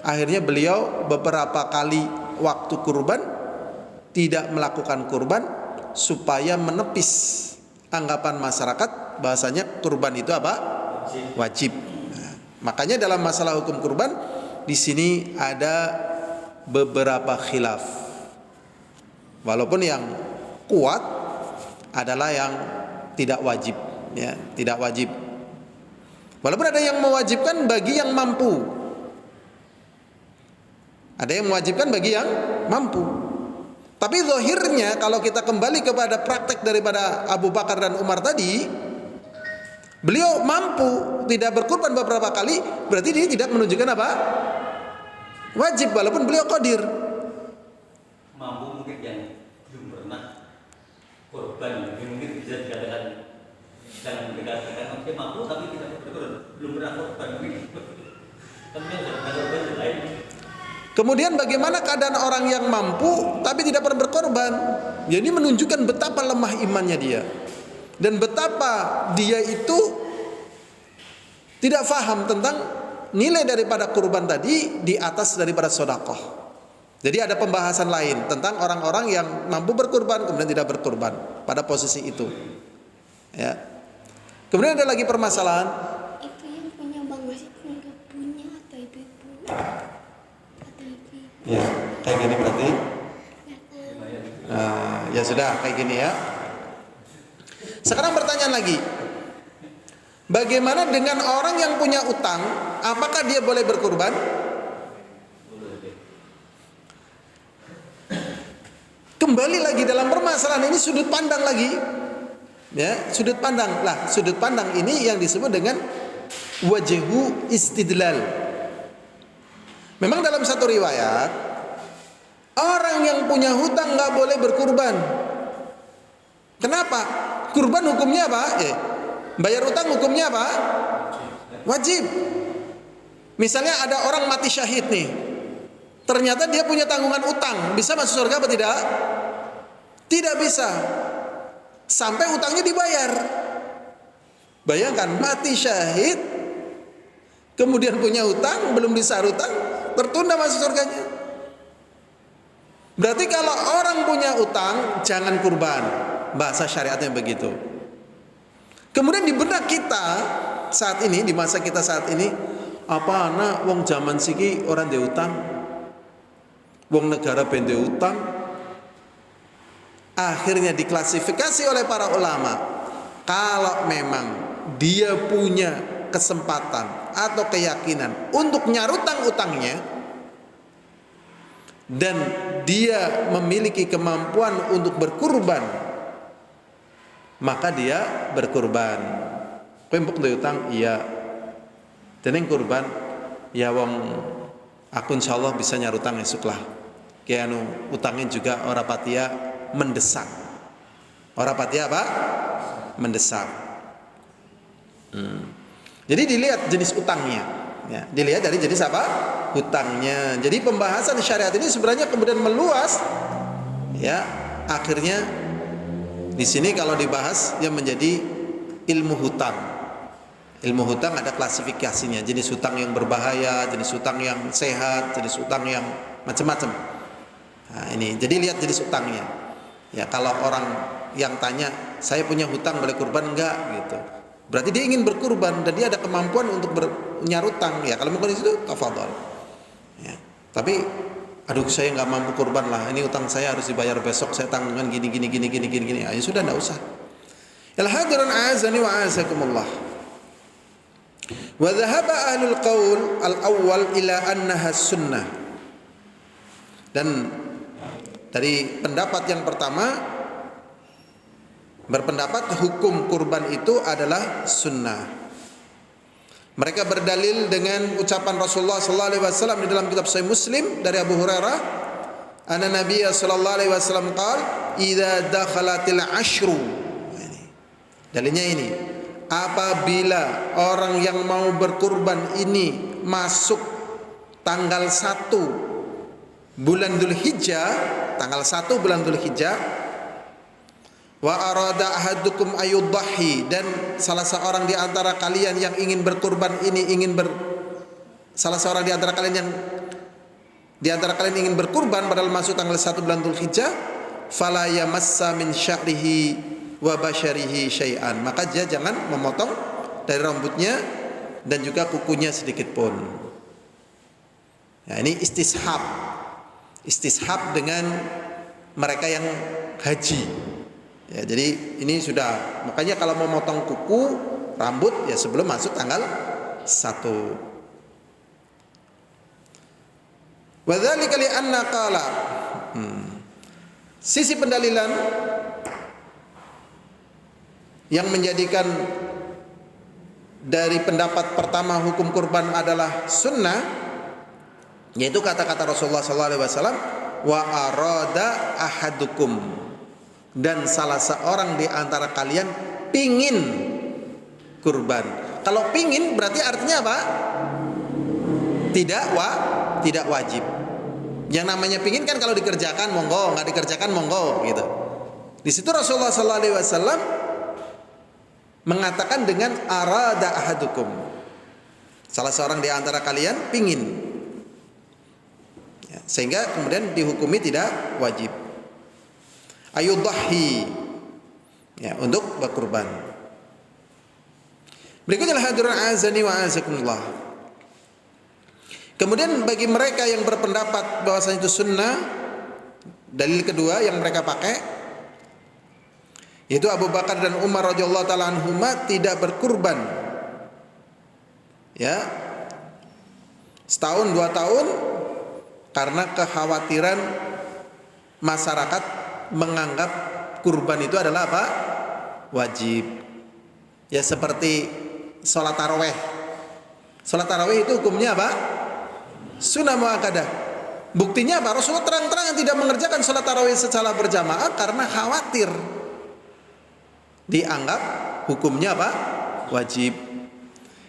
Akhirnya beliau beberapa kali waktu kurban tidak melakukan kurban supaya menepis anggapan masyarakat bahasanya kurban itu apa? Wajib. Nah, makanya dalam masalah hukum kurban di sini ada beberapa khilaf. Walaupun yang kuat adalah yang tidak wajib, ya, tidak wajib. Walaupun ada yang mewajibkan bagi yang mampu. Ada yang mewajibkan bagi yang mampu. Tapi zahirnya kalau kita kembali kepada praktek daripada Abu Bakar dan Umar tadi, beliau mampu tidak berkurban beberapa kali, berarti dia tidak menunjukkan apa? Wajib, walaupun beliau qadir. Mampu mungkin yang belum pernah korban, mungkin bisa dikatakan jangan dikatakan dia mampu tapi tidak berkorban, belum pernah korban mungkin. Tapi yang sudah korban lain. Kemudian bagaimana keadaan orang yang mampu tapi tidak pernah berkorban? Jadi menunjukkan betapa lemah imannya dia dan betapa dia itu tidak faham tentang nilai daripada kurban tadi di atas daripada sedekah. Jadi ada pembahasan lain tentang orang-orang yang mampu berkurban kemudian tidak berkurban pada posisi itu. Ya. Kemudian ada lagi permasalahan. Itu yang punya Bang Wasit nggak punya atau ibu-ibu? Ya, kayak gini berarti. Ya sudah, kayak gini ya. Sekarang pertanyaan lagi. Bagaimana dengan orang yang punya utang? Apakah dia boleh berkurban? Kembali lagi dalam permasalahan ini sudut pandang lagi. Ya, sudut pandang. Lah, sudut pandang ini yang disebut dengan wajhu istidlal. Memang dalam satu riwayat, orang yang punya hutang nggak boleh berkurban. Kenapa? Kurban hukumnya apa? Bayar hutang hukumnya apa? Wajib. Misalnya ada orang mati syahid nih, ternyata dia punya tanggungan utang, bisa masuk surga apa tidak? Tidak bisa, sampai utangnya dibayar. Bayangkan mati syahid, kemudian punya utang, belum bisa hutang, tertunda masuk surganya. Berarti kalau orang punya utang jangan kurban, bahasa syariatnya begitu. Kemudian di benak kita saat ini, di masa kita saat ini, apa anak wong zaman siki orang de utang, wong negara ben de utang. Akhirnya diklasifikasi oleh para ulama, kalau memang dia punya kesempatan atau keyakinan untuk nyarutang utangnya dan dia memiliki kemampuan untuk berkurban, maka dia berkurban. Kowe mbok duwe utang, iya. Dening kurban, ya wong aku insyaallah bisa nyarutang esuk lah. Ki anu utangnya juga ora patia mendesak. Ora patia apa? Mendesak. Jadi dilihat jenis utangnya. Ya, dilihat dari jenis apa? Hutangnya. Jadi pembahasan syariat ini sebenarnya kemudian meluas. Ya, akhirnya di sini kalau dibahas yang menjadi ilmu hutang. Ilmu hutang ada klasifikasinya, jenis hutang yang berbahaya, jenis hutang yang sehat, jenis hutang yang macam-macam. Nah, ini jadi lihat jenis hutangnya. Ya, kalau orang yang tanya, saya punya hutang boleh kurban enggak gitu. Berarti dia ingin berkurban dan dia ada kemampuan untuk nyarutang. Ya, kalau mau di situ tafadhol. Ya. Tapi aduh saya nggak mampu kurban lah, ini utang saya harus dibayar besok, saya tanggungan gini. Ya sudah, enggak usah. Al-hadirin a'azani wa a'azakumullah. Wa dhahaba ahlul qaul al-awwal ila annaha sunnah. Dan dari pendapat yang pertama berpendapat hukum kurban itu adalah sunnah. Mereka berdalil dengan ucapan Rasulullah sallallahu alaihi wasallam di dalam kitab Sahih Muslim dari Abu Hurairah, anna Nabiya sallallahu alaihi wasallam qala, "Idza dakhalatil ashru." Dalilnya ini, apabila orang yang mau berkurban ini masuk tanggal 1 bulan Dzulhijjah, tanggal 1 bulan Dzulhijjah, wa arada ahadukum ayudhahi, dan salah seorang di antara kalian yang ingin berkurban ini salah seorang di antara kalian ingin berkurban padahal masuk tanggal 1 bulan Dzulhijjah, fala yamassa min sya'rihi wa basyarihi syai'an, maka dia jangan memotong dari rambutnya dan juga kukunya sedikit pun. Ya, ini istishab dengan mereka yang haji. Ya, jadi ini sudah, makanya kalau mau motong kuku, rambut ya sebelum masuk tanggal 1. Wa dzalika li anna qala. Sisi pendalilan yang menjadikan dari pendapat pertama hukum kurban adalah sunnah, yaitu kata-kata Rasulullah SAW, wa arada ahadukum, dan salah seorang di antara kalian pingin kurban. Kalau pingin berarti artinya apa? Tidak wajib. Yang namanya pingin kan kalau dikerjakan monggo, nggak dikerjakan monggo gitu. Di situ Rasulullah SAW mengatakan dengan arada ahadukum, salah seorang di antara kalian pingin, ya, sehingga kemudian dihukumi tidak wajib. Ayudhahi, ya, untuk berkurban. Berikutnya hadirin azani wa azakumullah. Kemudian bagi mereka yang berpendapat bahwasanya itu sunnah, dalil kedua yang mereka pakai yaitu Abu Bakar dan Umar radhiyallahu taala anhuma tidak berkurban. Ya. Setahun 2 tahun karena kekhawatiran masyarakat menganggap kurban itu adalah apa? Wajib. Ya seperti sholat taraweh. Sholat taraweh itu hukumnya apa? Sunnah muakkadah. Buktinya apa? Rasulullah terang-terangan tidak mengerjakan sholat tarawih secara berjamaah karena khawatir dianggap hukumnya apa? Wajib.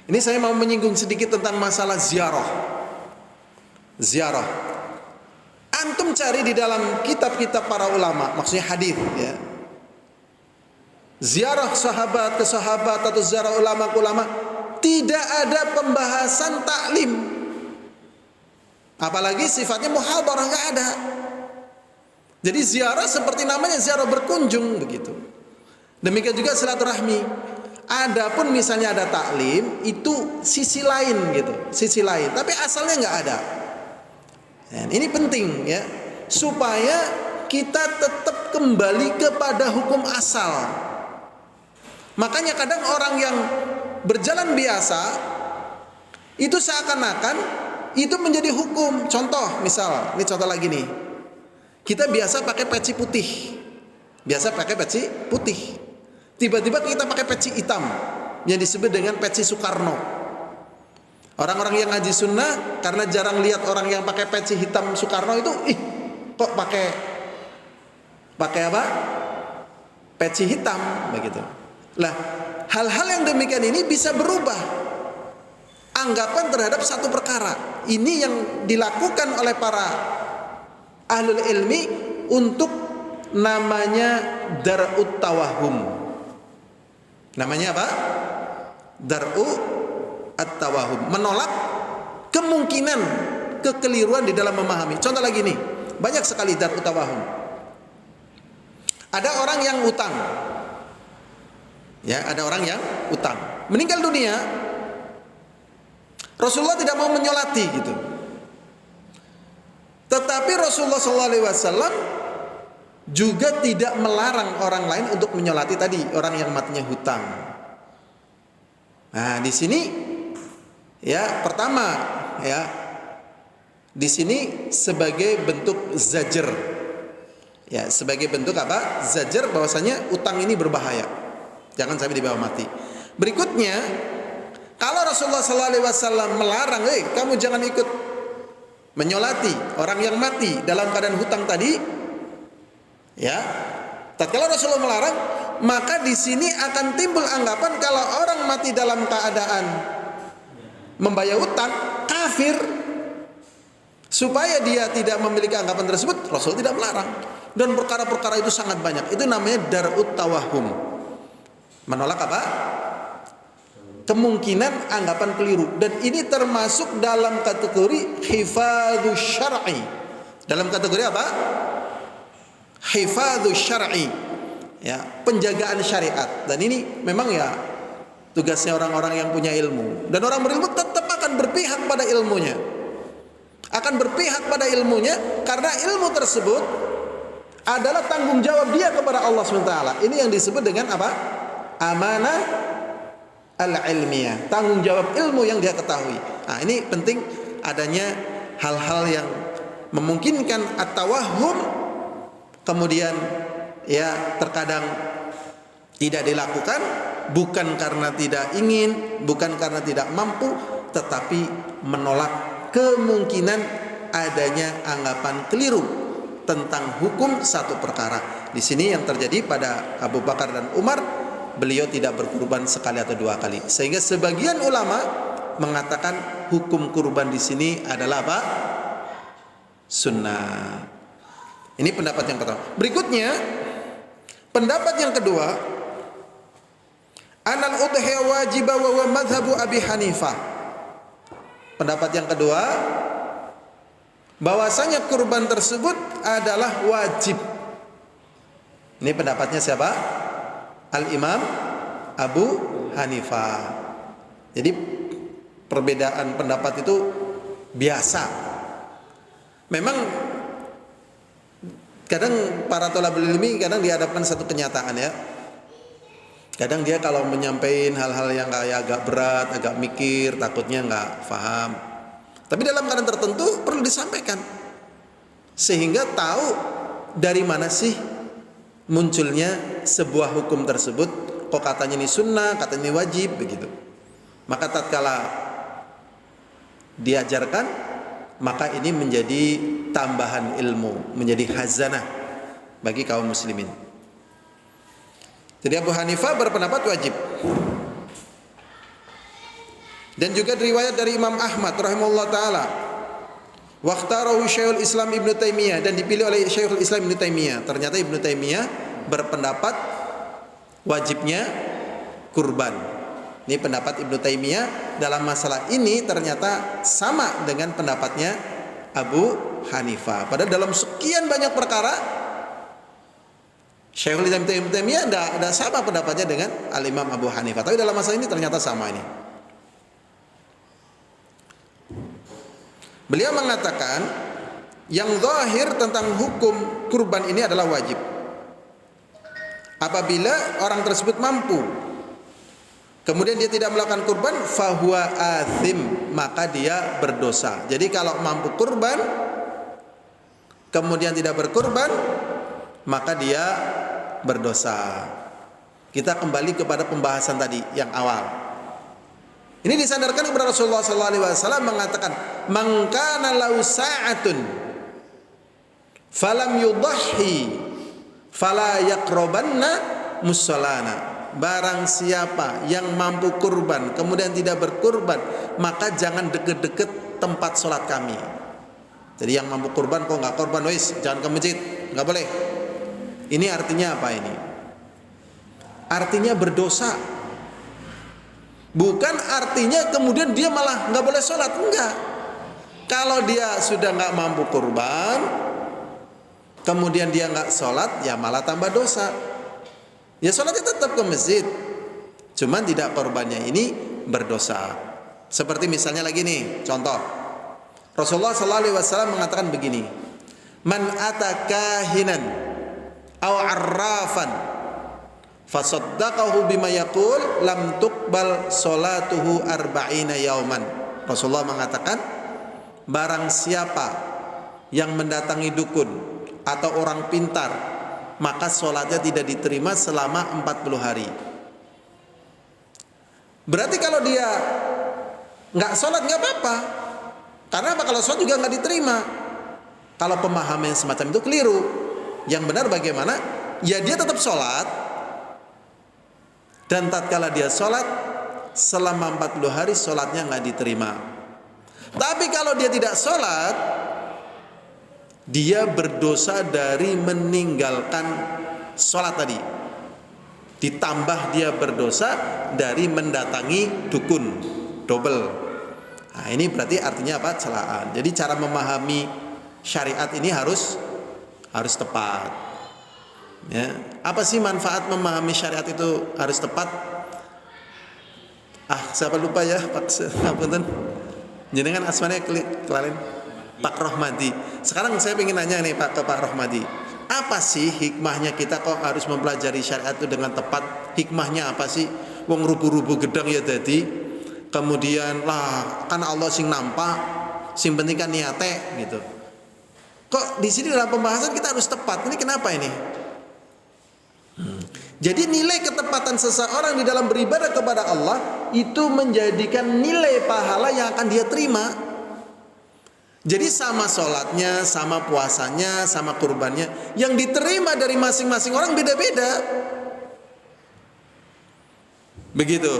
Ini saya mau menyinggung sedikit tentang masalah ziarah. Ziarah. Antum cari di dalam kitab-kitab para ulama, maksudnya hadis ya. Ziarah sahabat ke sahabat atau ziarah ulama ke ulama, tidak ada pembahasan taklim. Apalagi sifatnya muhadarah, nggak ada. Jadi ziarah seperti namanya ziarah berkunjung begitu. Demikian juga silaturahmi. Adapun misalnya ada taklim itu sisi lain gitu, sisi lain. Tapi asalnya nggak ada. Dan ini penting ya, supaya kita tetap kembali kepada hukum asal. Makanya kadang orang yang berjalan biasa itu seakan-akan itu menjadi hukum. Contoh, misal, ini contoh lagi nih. Kita biasa pakai peci putih. Biasa pakai peci putih. Tiba-tiba kita pakai peci hitam yang disebut dengan peci Soekarno. Orang-orang yang ngaji sunnah karena jarang lihat orang yang pakai peci hitam Soekarno itu, kok pakai apa? Peci hitam begitu. Lah, hal-hal yang demikian ini bisa berubah anggapan terhadap satu perkara. Ini yang dilakukan oleh para ahlul ilmi untuk namanya dar'ut tawahum. Namanya apa? Dar'ut at-tawahum. Menolak kemungkinan kekeliruan di dalam memahami. Contoh lagi nih, banyak sekali dar'ut tawahum. Ada orang yang utang. Ya, ada orang yang utang. Meninggal dunia, Rasulullah tidak mau menyolati gitu. Tetapi Rasulullah SAW juga tidak melarang orang lain untuk menyolati tadi orang yang matinya hutang. Nah, di sini ya pertama ya di sini sebagai bentuk zajr. Ya, sebagai bentuk apa? Zajr bahwasanya utang ini berbahaya. Jangan sampai dibawa mati. Berikutnya, kalau Rasulullah SAW melarang, kamu jangan ikut menyolati orang yang mati dalam keadaan hutang tadi, ya. Tatkala Rasulullah melarang, maka di sini akan timbul anggapan kalau orang mati dalam keadaan membayar hutang kafir. Supaya dia tidak memiliki anggapan tersebut, Rasul tidak melarang. Dan perkara-perkara itu sangat banyak. Itu namanya dar'ut tawahum. Menolak apa? Kemungkinan anggapan keliru, dan ini termasuk dalam kategori hifadzus syar'i. Dalam kategori apa? Hifadzus syar'i. Ya, penjagaan syariat. Dan ini memang ya tugasnya orang-orang yang punya ilmu. Dan orang berilmu tetap akan berpihak pada ilmunya. Akan berpihak pada ilmunya karena ilmu tersebut adalah tanggung jawab dia kepada Allah SWT. Ini yang disebut dengan apa? Amanah al-ilmiyah, tanggung jawab ilmu yang dia ketahui. Nah, ini penting adanya hal-hal yang memungkinkan at-tawahhum, kemudian ya terkadang tidak dilakukan bukan karena tidak ingin, bukan karena tidak mampu, tetapi menolak kemungkinan adanya anggapan keliru tentang hukum satu perkara. Di sini yang terjadi pada Abu Bakar dan Umar, beliau tidak berkurban sekali atau dua kali. Sehingga sebagian ulama mengatakan hukum kurban di sini adalah apa? Sunnah. Ini pendapat yang pertama. Berikutnya, pendapat yang kedua, anal udhiyah wajibah wa huwa madhabu Abi Hanifah. Pendapat yang kedua, bahwasanya kurban tersebut adalah wajib. Ini pendapatnya siapa? Al-Imam Abu Hanifah. Jadi perbedaan pendapat itu biasa. Memang kadang para thalabul ilmi kadang dihadapkan satu kenyataan ya. Kadang dia kalau menyampaikan hal-hal yang kayak agak berat, agak mikir, takutnya nggak paham. Tapi dalam keadaan tertentu perlu disampaikan sehingga tahu dari mana sih munculnya sebuah hukum tersebut, kok katanya ini sunnah, katanya ini wajib, begitu. Maka tatkala diajarkan, maka ini menjadi tambahan ilmu, menjadi khazanah bagi kaum muslimin. Jadi Abu Hanifah berpendapat wajib. Dan juga riwayat dari Imam Ahmad rahimahullah taala, waqtarahu Syekhul Islam Ibnu Taimiyah, dan dipilih oleh Syekhul Islam Ibnu Taimiyah. Ternyata Ibnu Taimiyah berpendapat wajibnya kurban. Ini pendapat Ibnu Taimiyah dalam masalah ini ternyata sama dengan pendapatnya Abu Hanifah. Padahal dalam sekian banyak perkara Syekhul Islam Ibnu Taimiyah tidak sama pendapatnya dengan Al-Imam Abu Hanifah. Tapi dalam masalah ini ternyata sama ini. Beliau mengatakan yang zahir tentang hukum kurban ini adalah wajib. Apabila orang tersebut mampu, kemudian dia tidak melakukan kurban, fahuwa athim, maka dia berdosa. Jadi kalau mampu kurban, kemudian tidak berkurban, maka dia berdosa. Kita kembali kepada pembahasan tadi yang awal. Ini disandarkan kepada Rasulullah SAW mengatakan, "Man kana lahu sa'atun falam yudahhi fala yaqrabanna musallana." Barang siapa yang mampu kurban kemudian tidak berkurban, maka jangan deket-deket tempat sholat kami. Jadi yang mampu kurban kok nggak kurban, wis jangan ke masjid, nggak boleh. Ini artinya apa ini? Artinya berdosa. Bukan artinya kemudian dia malah nggak boleh sholat, enggak. Kalau dia sudah nggak mampu kurban, kemudian dia nggak sholat, ya malah tambah dosa. Ya sholatnya tetap ke masjid, cuman tidak kurbannya ini berdosa. Seperti misalnya lagi nih, contoh Rasulullah SAW mengatakan begini, "Man ata kahinan aw arrafan fasaddaqahu bima yaqul lam tuqbal salatuhu arba'ina yauman." Rasulullah mengatakan, barang siapa yang mendatangi dukun atau orang pintar, maka sholatnya tidak diterima selama 40 hari. Berarti kalau dia nggak sholat nggak apa-apa. Karena apa? Kalau sholat juga nggak diterima. Kalau pemahaman semacam itu keliru. Yang benar bagaimana? Ya dia tetap sholat. Dan tatkala dia sholat selama 40 hari sholatnya nggak diterima. Tapi kalau dia tidak sholat, dia berdosa dari meninggalkan sholat tadi. Ditambah dia berdosa dari mendatangi dukun, double. Nah ini berarti artinya apa? Celaan. Jadi cara memahami syariat ini harus tepat. Ya, apa sih manfaat memahami syariat itu harus tepat? Siapa lupa ya, Pak Ngapunten. Jenengan asmane kelalen Pak Rohmadi. Sekarang saya ingin nanya nih Pak ke Pak Rohmadi. Apa sih hikmahnya kita kok harus mempelajari syariat itu dengan tepat? Hikmahnya apa sih? Wong rubuh-rubuh gedang ya dadi. Kemudian lah kan Allah sing nampak, sing penting kan niate gitu. Kok di sini dalam pembahasan kita harus tepat? Ini kenapa ini? Jadi nilai ketepatan seseorang di dalam beribadah kepada Allah itu menjadikan nilai pahala yang akan dia terima. Jadi sama sholatnya, sama puasanya, sama kurbannya, yang diterima dari masing-masing orang beda-beda. Begitu.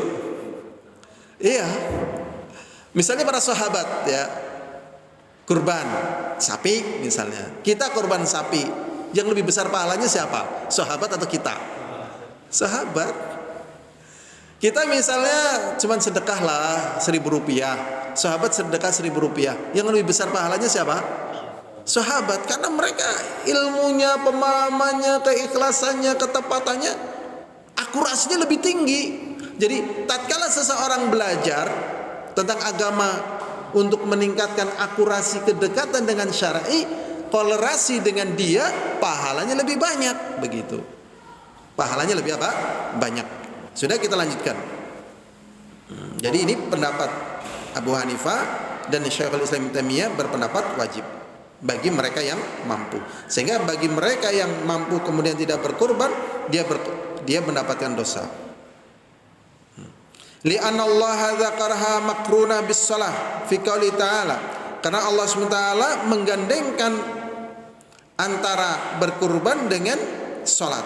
Iya. Misalnya para sahabat ya, kurban sapi misalnya. Kita kurban sapi, yang lebih besar pahalanya siapa? Sahabat atau kita? Sahabat. Kita misalnya cuman sedekah lah 1.000 rupiah, sahabat sedekah 1.000 rupiah, yang lebih besar pahalanya siapa? Sahabat, karena mereka ilmunya, pemahamannya, keikhlasannya, ketepatannya, akurasinya lebih tinggi. Jadi tatkala seseorang belajar tentang agama untuk meningkatkan akurasi kedekatan dengan syar'i, kolerasi dengan dia, pahalanya lebih banyak, begitu. Pahalanya lebih apa? Banyak. Sudah, kita lanjutkan. Jadi ini pendapat Abu Hanifah dan Syekhul Islam Ibnu Taimiyah berpendapat wajib. bagi mereka yang mampu. Sehingga bagi mereka yang mampu kemudian tidak berkurban, dia mendapatkan dosa. Li'anna Allah dzakarha makruna bis shalah fi qouli ta'ala. Karena Allah SWT menggandengkan antara berkurban dengan salat.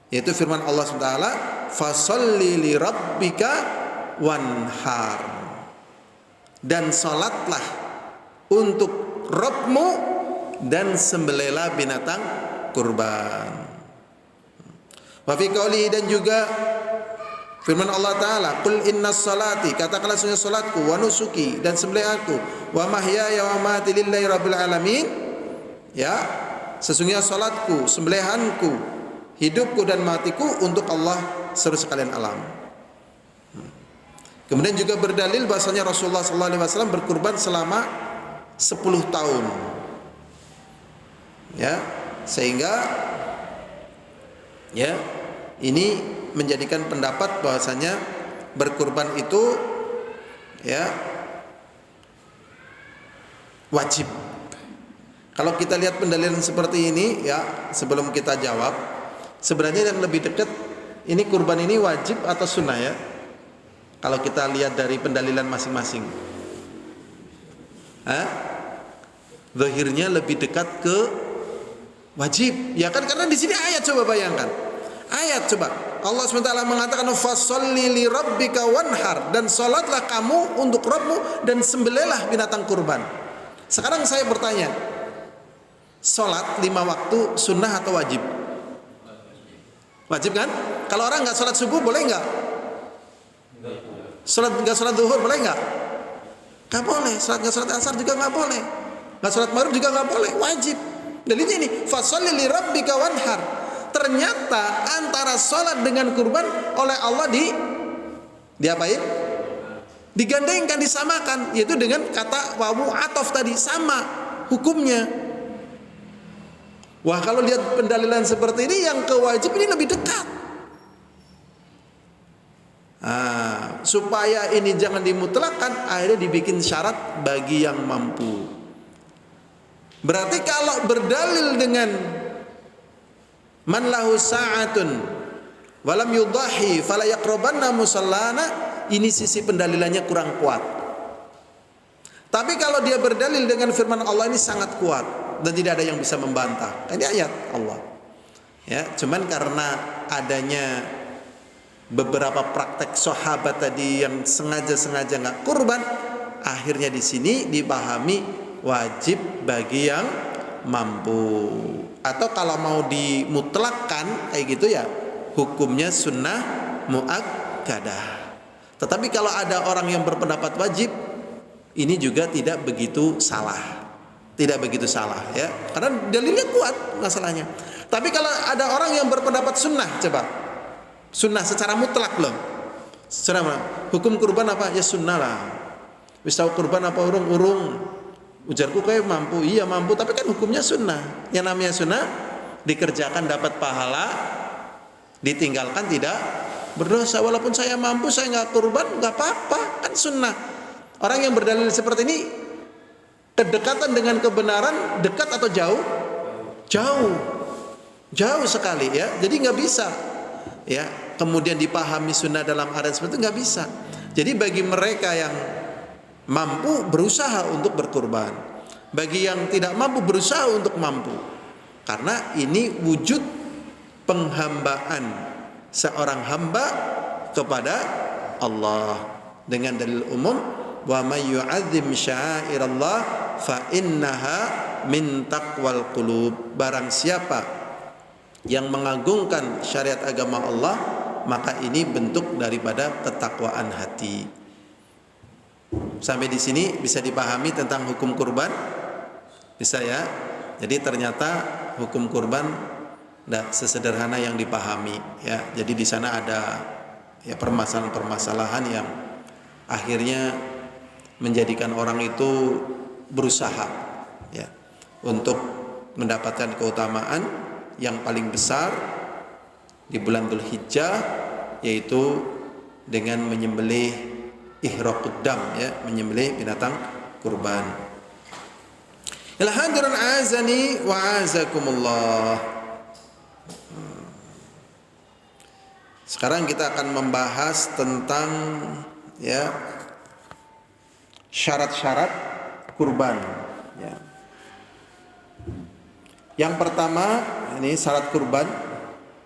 Yaitu firman Allah SWT, "Fasholli li rabbika wanhar." Dan salatlah untuk Rabbmu dan sembelihlah binatang kurban. Wa fi qouli, dan juga firman Allah Ta'ala, "Qul innas salati," katakanlah sesungguhnya salatku, "wa nusuki," dan sembelih aku, "wa mahyaya wa mamati lillahi rabbil alamin." Ya, sesungguhnya salatku, sembelihanku, hidupku dan matiku untuk Allah seluruh sekalian alam. Kemudian juga berdalil bahasanya Rasulullah SAW berkurban selama 10 tahun. Ya, sehingga ya ini menjadikan pendapat bahwasanya berkurban itu ya wajib. Kalau kita lihat pendalilan seperti ini ya, sebelum kita jawab, sebenarnya yang lebih dekat ini kurban ini wajib atau sunnah ya? Kalau kita lihat dari pendalilan masing-masing. Zahirnya lebih dekat ke wajib. Ya kan, karena di sini ayat, coba bayangkan. Ayat coba. Allah SWT mengatakan fasholli li rabbika wanhar, dan salatlah kamu untuk Rabbmu dan sembelihlah binatang kurban. Sekarang saya bertanya, salat 5 waktu sunnah atau wajib? Wajib kan? Kalau orang nggak salat subuh boleh nggak? Nggak salat zuhur boleh nggak? Nggak boleh. Nggak salat asar juga nggak boleh. Nggak salat maghrib juga nggak boleh. Wajib. Dalilnya ini, fasholli li rabbika wanhar. Ternyata antara salat dengan kurban oleh Allah diapain? Digandengkan, disamakan, yaitu dengan kata wawu atof tadi, sama hukumnya. Wah, kalau lihat pendalilan seperti ini, yang kewajib ini lebih dekat. Supaya ini jangan dimutlakkan, akhirnya dibikin syarat bagi yang mampu. Berarti kalau berdalil dengan man lahu sa'atun walam yudahi fala yaqrabanna musallana, ini sisi pendalilannya kurang kuat. Tapi kalau dia berdalil dengan firman Allah, ini sangat kuat dan tidak ada yang bisa membantah. Ini ayat Allah. Ya, cuman karena adanya beberapa praktek sahabat tadi yang sengaja nggak kurban, akhirnya di sini dipahami wajib bagi yang mampu. Atau kalau mau dimutlakkan kayak gitu ya, hukumnya sunnah muakkadah. Tetapi kalau ada orang yang berpendapat wajib, ini juga tidak begitu salah. Tidak begitu salah ya, karena dalilnya kuat masalahnya. Tapi kalau ada orang yang berpendapat sunnah, coba sunnah secara mutlak loh. Secara hukum kurban apa? Ya sunnah lah. Wis tahu kurban apa urung? Ujarku kayak mampu. Iya mampu, tapi kan hukumnya sunnah. Yang namanya sunnah dikerjakan dapat pahala, ditinggalkan tidak berdosa. Walaupun saya mampu, saya nggak kurban, nggak apa-apa, kan sunnah. Orang yang berdalil seperti ini, kedekatan dengan kebenaran dekat atau jauh? Jauh sekali ya. Jadi nggak bisa ya kemudian dipahami sunnah dalam arti seperti itu, nggak bisa. Jadi bagi mereka yang mampu berusaha untuk berkurban, bagi yang tidak mampu berusaha untuk mampu, karena ini wujud penghambaan seorang hamba kepada Allah dengan dalil umum, wa may yu'azzim sya'airallah fa innaha min taqwal qulub. Barang siapa yang mengagungkan syariat agama Allah, maka ini bentuk daripada ketakwaan hati. Sampai di sini bisa dipahami tentang hukum kurban? Bisa ya? Jadi ternyata hukum kurban tidak sesederhana yang dipahami ya. Jadi di sana ada ya permasalahan-permasalahan yang akhirnya menjadikan orang itu berusaha ya untuk mendapatkan keutamaan yang paling besar di bulan Dzulhijjah, yaitu dengan menyembelih ihraqud dam ya, menyembelih binatang kurban. Hadirin azani wa azakumullah. Sekarang kita akan membahas tentang ya syarat-syarat kurban ya. Yang pertama, ini syarat kurban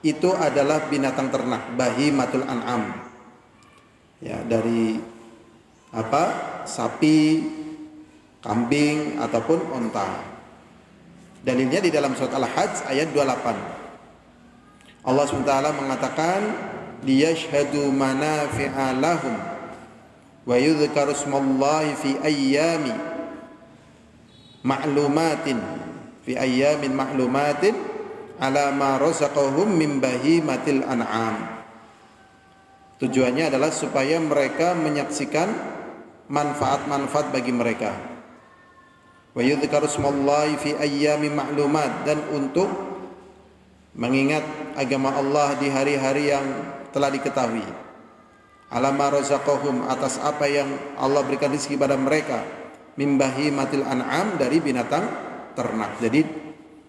itu adalah binatang ternak, bahimatul an'am. Ya, dari apa? Sapi, kambing ataupun onta. Dalilnya di dalam surat Al-Hajj ayat 28. Allah SWT mengatakan liyashhadu manafi'a lahum wa yudhkaru smallahi fi ayyamin ma'lumatin ala ma razaqahum min bahimatil an'am. Tujuannya adalah supaya mereka menyaksikan manfaat-manfaat bagi mereka. Wa yudhkaru smallahi fi ayyamin ma'lumat, dan untuk mengingat agama Allah di hari-hari yang telah diketahui. Ala ma razaqahum, atas apa yang Allah berikan rezeki pada mereka, min bahimatil an'am, dari binatang ternak. Jadi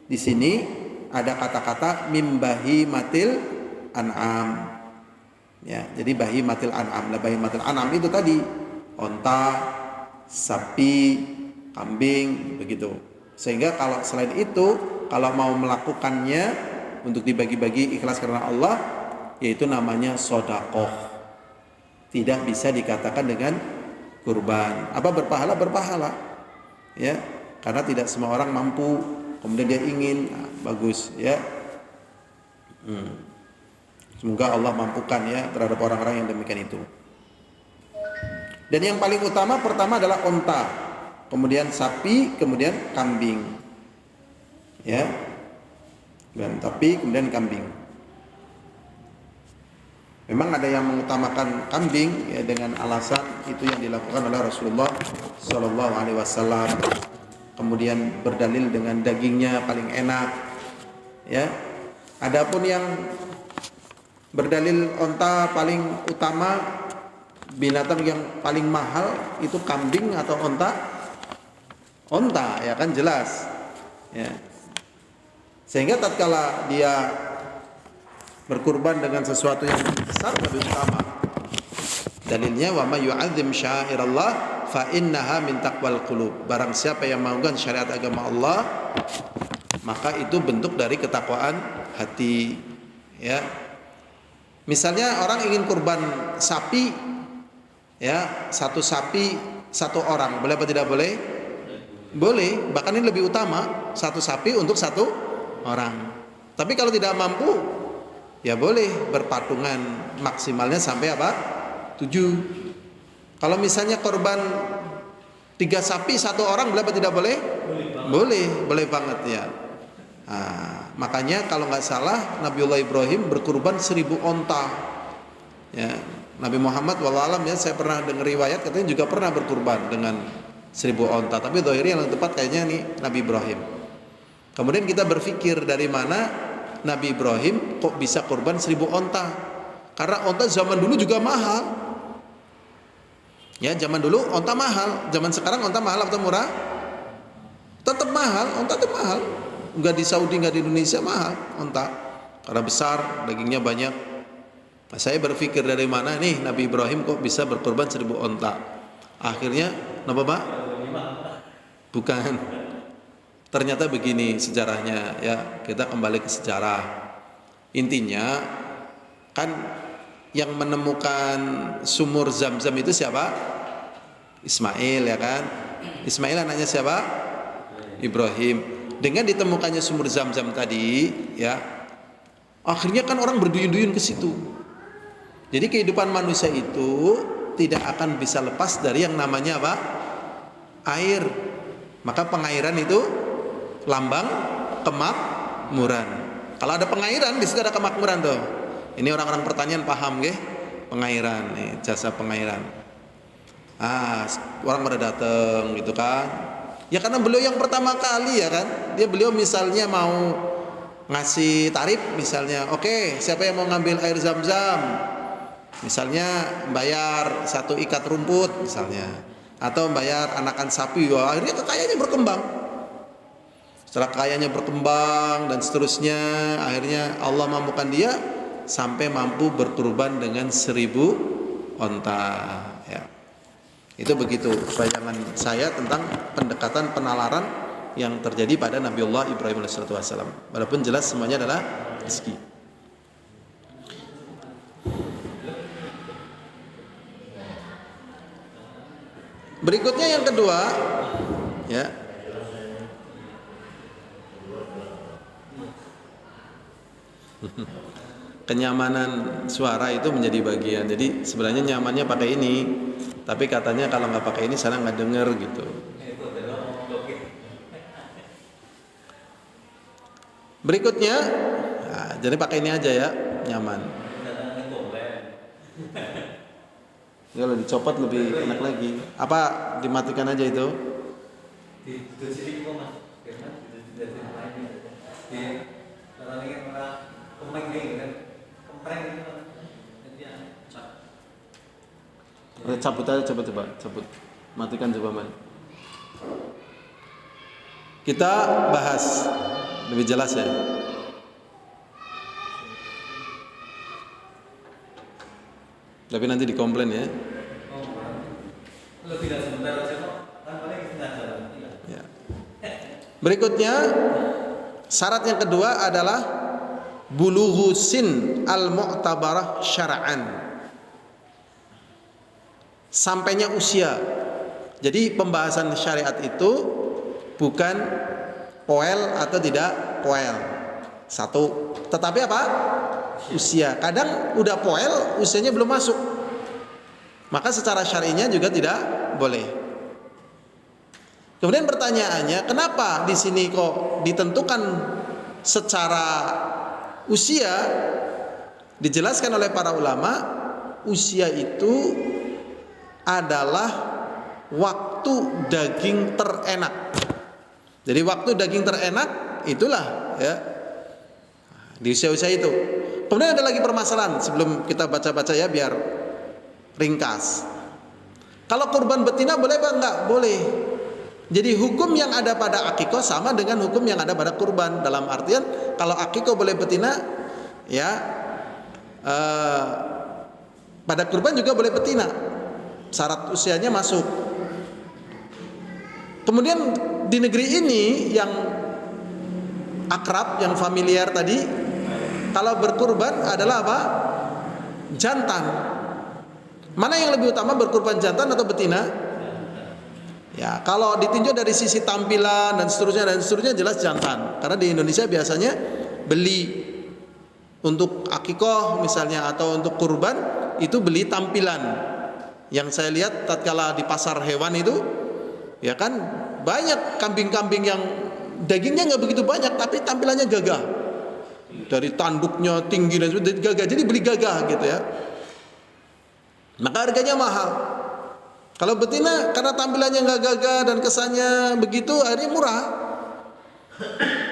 di sini ada kata-kata min bahimatil an'am. Ya, jadi bahimatil an'am. Nah, bahimatil an'am itu tadi onta, sapi, kambing, begitu. Sehingga kalau selain itu, kalau mau melakukannya untuk dibagi-bagi ikhlas karena Allah, yaitu namanya sedekah. Tidak bisa dikatakan dengan kurban. Apa berpahala? Berpahala. Ya, karena tidak semua orang mampu, kemudian dia ingin, bagus ya. Semoga Allah mampukan ya terhadap orang-orang yang demikian itu. Dan yang paling utama pertama adalah onta, kemudian sapi, kemudian kambing. Ya. Dan sapi kemudian kambing. Memang ada yang mengutamakan kambing ya, dengan alasan itu yang dilakukan oleh Rasulullah Shallallahu Alaihi Wasallam. Kemudian berdalil dengan dagingnya paling enak. Ya. Adapun yang berdalil onta paling utama, binatang yang paling mahal itu kambing atau onta? Onta, ya kan, jelas. Ya. Sehingga tatkala dia berkurban dengan sesuatu yang besar lebih utama. Dalilnya wa may yu'azzim sya'airallah fa innaha min taqwal qulub. Barang siapa yang melakukan syariat agama Allah, maka itu bentuk dari ketakwaan hati. Ya. Misalnya orang ingin kurban sapi, ya, satu sapi satu orang, boleh apa tidak boleh? Boleh, bahkan ini lebih utama, satu sapi untuk satu orang. Tapi kalau tidak mampu, ya boleh berpatungan, maksimalnya sampai apa? 7. Kalau misalnya korban 3 sapi satu orang, boleh apa tidak boleh? Boleh banget ya. Nah, makanya kalau nggak salah Nabiullah Ibrahim berkurban 1000 onta. Ya, Nabi Muhammad wallahualam ya, saya pernah dengar riwayat katanya juga pernah berkurban dengan 1000 onta. Tapi zahirnya yang tepat kayaknya nih Nabi Ibrahim. Kemudian kita berpikir dari mana Nabi Ibrahim kok bisa kurban 1000 onta? Karena onta zaman dulu juga mahal. Ya, zaman dulu onta mahal. Zaman sekarang onta mahal atau murah? Tetap mahal, onta tetap mahal. Enggak di Saudi, enggak di Indonesia, mahal onta. Karena besar, dagingnya banyak. Nah, saya berpikir dari mana nih Nabi Ibrahim kok bisa berkorban 1000 onta. Akhirnya, kenapa Pak? Bukan. Ternyata begini sejarahnya ya. Kita kembali ke sejarah. Intinya kan yang menemukan sumur Zam-Zam itu siapa? Ismail, ya kan? Ismail anaknya siapa? Ibrahim. Dengan ditemukannya sumur Zam-Zam tadi, ya, akhirnya kan orang berduyun-duyun ke situ. Jadi kehidupan manusia itu tidak akan bisa lepas dari yang namanya apa? Air. Maka pengairan itu lambang kemakmuran. Kalau ada pengairan, di situ ada kemakmuran tuh. Ini orang-orang pertanian paham nggih? Pengairan, nih, jasa pengairan. Orang pada datang gitu kan. Ya karena beliau yang pertama kali ya kan. Beliau misalnya mau ngasih tarif misalnya, oke, siapa yang mau ngambil air Zam-Zam? Misalnya bayar 1 ikat rumput misalnya, atau bayar anakan sapi. Wah, akhirnya kekayaannya berkembang. Setelah kayanya berkembang dan seterusnya, akhirnya Allah mampukan dia sampai mampu berkurban dengan 1000 onta. Ya. Itu begitu bayangan saya tentang pendekatan penalaran yang terjadi pada Nabiullah Ibrahim alaihissalam. Walaupun jelas semuanya adalah rezeki. Berikutnya yang kedua, ya. Kenyamanan suara itu menjadi bagian. Jadi sebenarnya nyamannya pakai ini, tapi katanya kalau nggak pakai ini sana nggak denger gitu. Berikutnya, nah, jadi pakai ini aja ya, nyaman. Kalau dicopot lebih enak lagi. Apa dimatikan aja itu? Cabut aja, coba cabut. Matikan coba man. Kita bahas lebih jelas ya. Tapi nanti dikomplain ya. Ya. Berikutnya syarat yang kedua adalah bulughu sin al-mu'tabarah syar'an. Sampainya usia. Jadi pembahasan syariat itu bukan poel atau tidak poel. Satu. Tetapi apa? Usia. Kadang udah poel, usianya belum masuk. Maka secara syar'inya juga tidak boleh. Kemudian pertanyaannya, kenapa di sini kok ditentukan secara usia? Dijelaskan oleh para ulama, usia itu adalah waktu daging terenak. Jadi waktu daging terenak itulah ya di usia-usia itu. Kemudian ada lagi permasalahan sebelum kita baca-baca ya biar ringkas. Kalau kurban betina boleh apa enggak? Boleh. Jadi hukum yang ada pada akikah sama dengan hukum yang ada pada kurban. Dalam artian kalau akikah boleh betina, ya pada kurban juga boleh betina. Syarat usianya masuk. Kemudian di negeri ini yang akrab, yang familiar tadi, kalau berkurban adalah apa? Jantan. Mana yang lebih utama, berkurban jantan atau betina? Ya, kalau ditinjau dari sisi tampilan dan seterusnya jelas jantan. Karena di Indonesia biasanya beli untuk akikah misalnya atau untuk kurban itu beli tampilan. Yang saya lihat tatkala di pasar hewan itu, ya kan banyak kambing-kambing yang dagingnya nggak begitu banyak tapi tampilannya gagah. Dari tanduknya tinggi dan sebagainya gagah. Jadi beli gagah gitu ya. Maka harganya mahal. Kalau betina karena tampilannya nggak gagah dan kesannya begitu, akhirnya murah.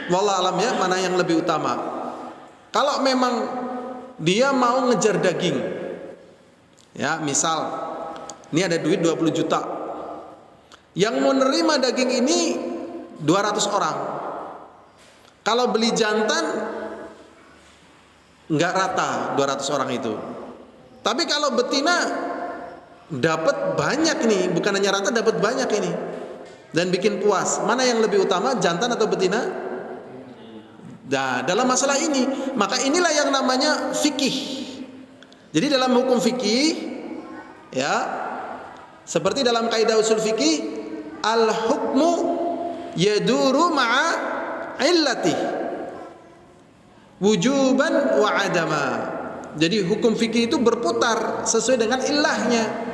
Wallah alam ya, mana yang lebih utama. Kalau memang dia mau ngejar daging, ya misal ini ada duit 20 juta, yang mau nerima daging ini 200 orang. Kalau beli jantan nggak rata 200 orang itu. Tapi kalau betina dapat banyak nih, bukan hanya rata, dapat banyak ini dan bikin puas. Mana yang lebih utama, jantan atau betina? Nah, dalam masalah ini, maka inilah yang namanya fikih. Jadi dalam hukum fikih, ya, seperti dalam kaidah usul fikih, al hukmu yaduru ma'a illati wujuban wa adama. Jadi hukum fikih itu berputar sesuai dengan ilahnya.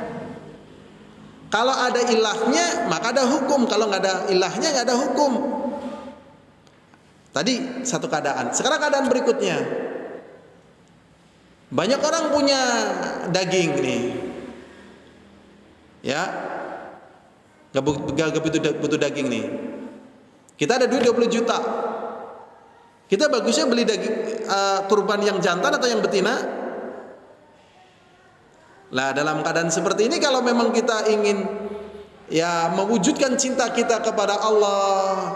Kalau ada ilahnya maka ada hukum, kalau nggak ada ilahnya nggak ada hukum. Tadi satu keadaan. Sekarang keadaan berikutnya, banyak orang punya daging nih, ya, nggak butuh daging nih. Kita ada duit 20 juta. Kita bagusnya beli daging kurban yang jantan atau yang betina? Lah dalam keadaan seperti ini, kalau memang kita ingin ya mewujudkan cinta kita kepada Allah,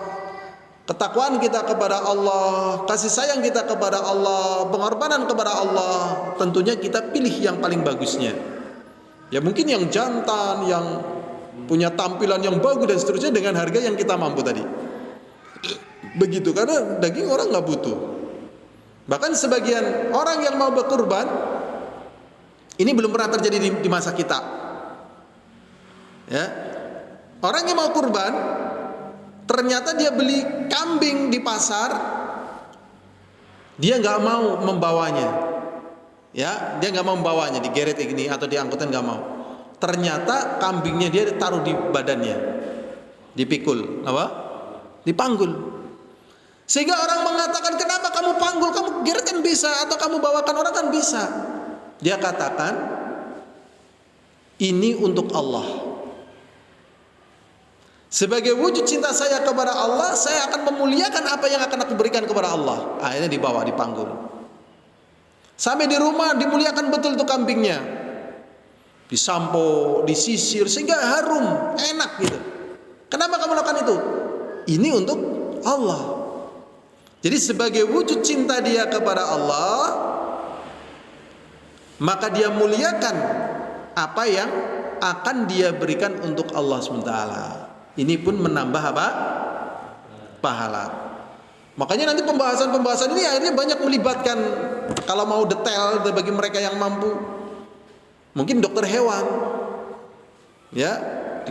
ketakwaan kita kepada Allah, kasih sayang kita kepada Allah, pengorbanan kepada Allah, tentunya kita pilih yang paling bagusnya. Ya mungkin yang jantan, yang punya tampilan yang bagus dan seterusnya dengan harga yang kita mampu tadi. Begitu, karena daging orang nggak butuh. Bahkan sebagian orang yang mau berkurban, ini belum pernah terjadi di masa kita. Ya, orang yang mau kurban, ternyata dia beli kambing di pasar, dia nggak mau membawanya. Ya, dia nggak mau membawanya, digeret ini atau diangkutan nggak mau. Ternyata kambingnya dia taruh di badannya, dipikul, apa? Dipanggul. Sehingga orang mengatakan, kenapa kamu panggul? Kamu geret kan bisa, atau kamu bawakan orang kan bisa. Dia katakan, ini untuk Allah. Sebagai wujud cinta saya kepada Allah, saya akan memuliakan apa yang akan aku berikan kepada Allah. Akhirnya dibawa, dipanggul. Sampai di rumah dimuliakan betul itu kambingnya. Disampo, disisir, sehingga harum, enak gitu. Kenapa kamu lakukan itu? Ini untuk Allah. Jadi sebagai wujud cinta dia kepada Allah, maka dia muliakan apa yang akan dia berikan untuk Allah SWT. Ini pun menambah apa? Pahala. Makanya nanti pembahasan-pembahasan ini akhirnya banyak melibatkan, kalau mau detail bagi mereka yang mampu, mungkin dokter hewan, ya,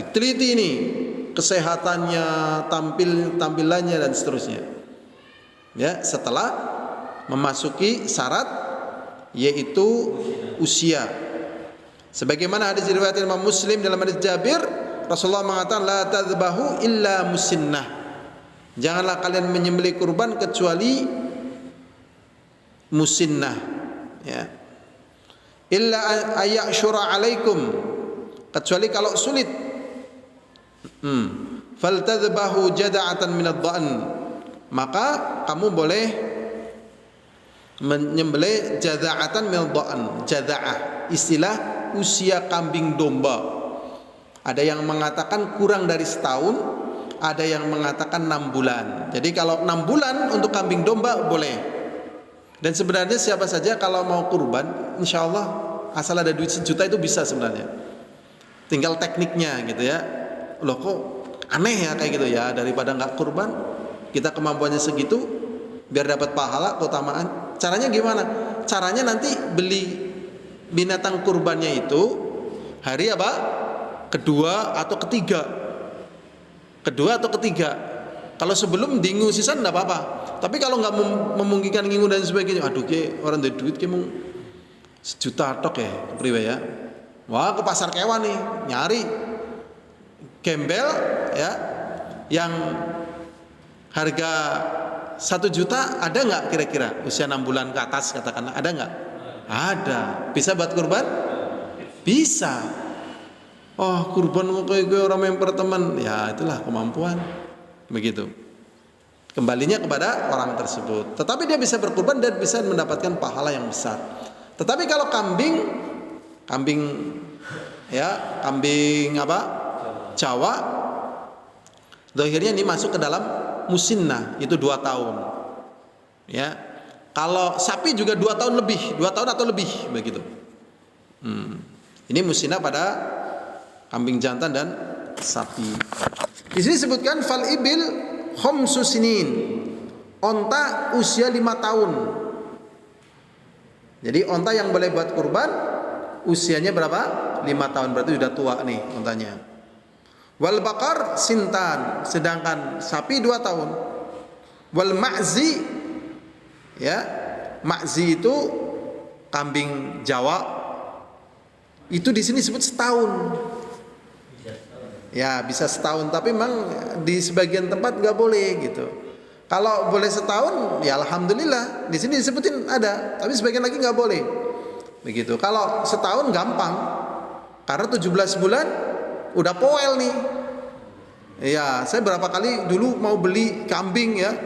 diteliti ini kesehatannya, tampilannya dan seterusnya. Ya, setelah memasuki syarat yaitu usia. Sebagaimana hadis riwayat Imam Muslim dalam hadis Jabir, Rasulullah mengatakan la tadzbahu illa musinnah. Janganlah kalian menyembelih kurban kecuali musinnah, ya. Illa ayashura alaikum, kecuali kalau sulit. Faltadzbahu jada'atan minad dha'n, maka kamu boleh menyembelih jada'atan minad dha'n. Jada'ah istilah usia kambing domba. Ada yang mengatakan kurang dari setahun, ada yang mengatakan 6 bulan. Jadi kalau 6 bulan untuk kambing domba boleh. Dan sebenarnya siapa saja kalau mau kurban, insya Allah asal ada duit 1 juta itu bisa sebenarnya. Tinggal tekniknya gitu ya. Loh kok aneh ya kayak gitu ya, daripada nggak kurban, kita kemampuannya segitu, biar dapat pahala, keutamaan. Caranya gimana? Caranya nanti beli binatang kurbannya itu hari apa? Kedua atau ketiga. Kalau sebelum dingu sisan enggak apa-apa. Tapi kalau enggak memungkinkan ngingu dan sebagainya, aduh ke orang dari duit ke mung 1 juta tok ya, priwe ya. Wah, ke pasar kewan nih, nyari gembel ya yang harga 1 juta, ada nggak kira-kira usia 6 bulan ke atas, katakanlah, ada nggak? Ada. Bisa buat kurban? Bisa. Oh, kurban kayak gue orang memper teman, ya itulah kemampuan, begitu. Kembalinya kepada orang tersebut. Tetapi dia bisa berkurban dan bisa mendapatkan pahala yang besar. Tetapi kalau kambing apa? Jawa, akhirnya ini masuk ke dalam musinnah, itu 2 tahun. Ya. Kalau sapi juga 2 tahun lebih, 2 tahun atau lebih begitu. Ini musinnah pada kambing jantan dan sapi. Di sini disebutkan fal ibil khamsu sinin. Onta usia 5 tahun. Jadi onta yang boleh buat kurban usianya berapa? 5 tahun, berarti sudah tua nih ontanya. Wal bakar sintan, sedangkan sapi 2 tahun. Wal ma'zi, ya, ma'zi itu kambing Jawa, itu di sini disebut setahun. Ya, bisa setahun, tapi memang di sebagian tempat nggak boleh gitu. Kalau boleh setahun, ya alhamdulillah. Di sini disebutin ada, tapi sebagian lagi nggak boleh. Begitu. Kalau setahun gampang, karena 17 bulan udah poel nih. Ya, saya berapa kali dulu mau beli kambing ya,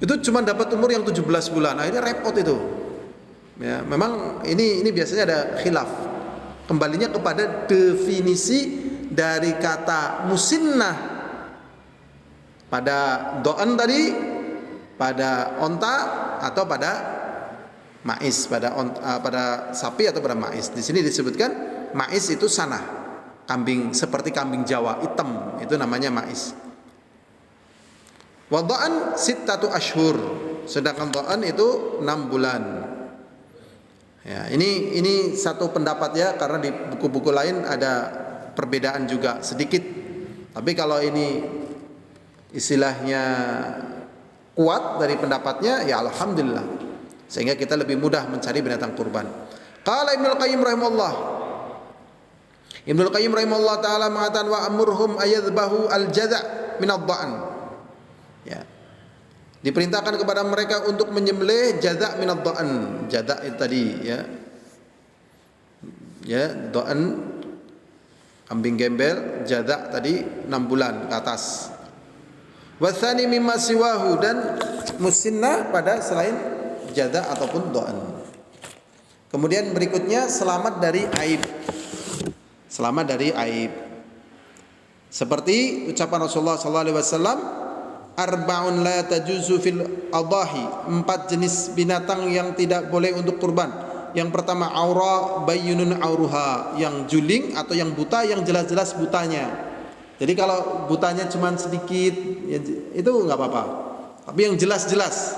itu cuma dapat umur yang 17 bulan, akhirnya repot itu. Ya, memang ini biasanya ada khilaf. Kembalinya kepada definisi dari kata musinnah Pada doan tadi, pada onta atau pada mais, pada sapi atau pada mais. Di sini disebutkan mais itu sanah, kambing seperti kambing Jawa hitam, itu namanya mais. Wa dha'an sittatu ashhur, sedangkan dha'an itu 6 bulan. Ya, ini satu pendapat ya, karena di buku-buku lain ada perbedaan juga sedikit. Tapi kalau ini istilahnya kuat dari pendapatnya, ya alhamdulillah. Sehingga kita lebih mudah mencari binatang kurban. Qala Ibnu Qayyim rahimahullah. Ibnu Qayyim rahimahullah taala mengatakan wa amurhum ayadhbahu al-jadha' min ad-dha'n. Ya. Diperintahkan kepada mereka untuk menyembelih jadha' min ad-dha'n. Jadha' itu tadi ya. Ya, dha'n kambing gembel, jadha' tadi 6 bulan ke atas. Wa tsani mimma siwahu, dan musinnah pada selain jadha' ataupun dha'n. Kemudian berikutnya selamat dari aib. Selamat dari aib. Seperti ucapan Rasulullah sallallahu alaihi wasallam, arba'un la tajuzu fil adahi, 4 jenis binatang yang tidak boleh untuk kurban. Yang pertama aura bayyinun auruha, yang juling atau yang buta, yang jelas-jelas butanya. Jadi kalau butanya cuma sedikit ya, itu enggak apa-apa. Tapi yang jelas-jelas.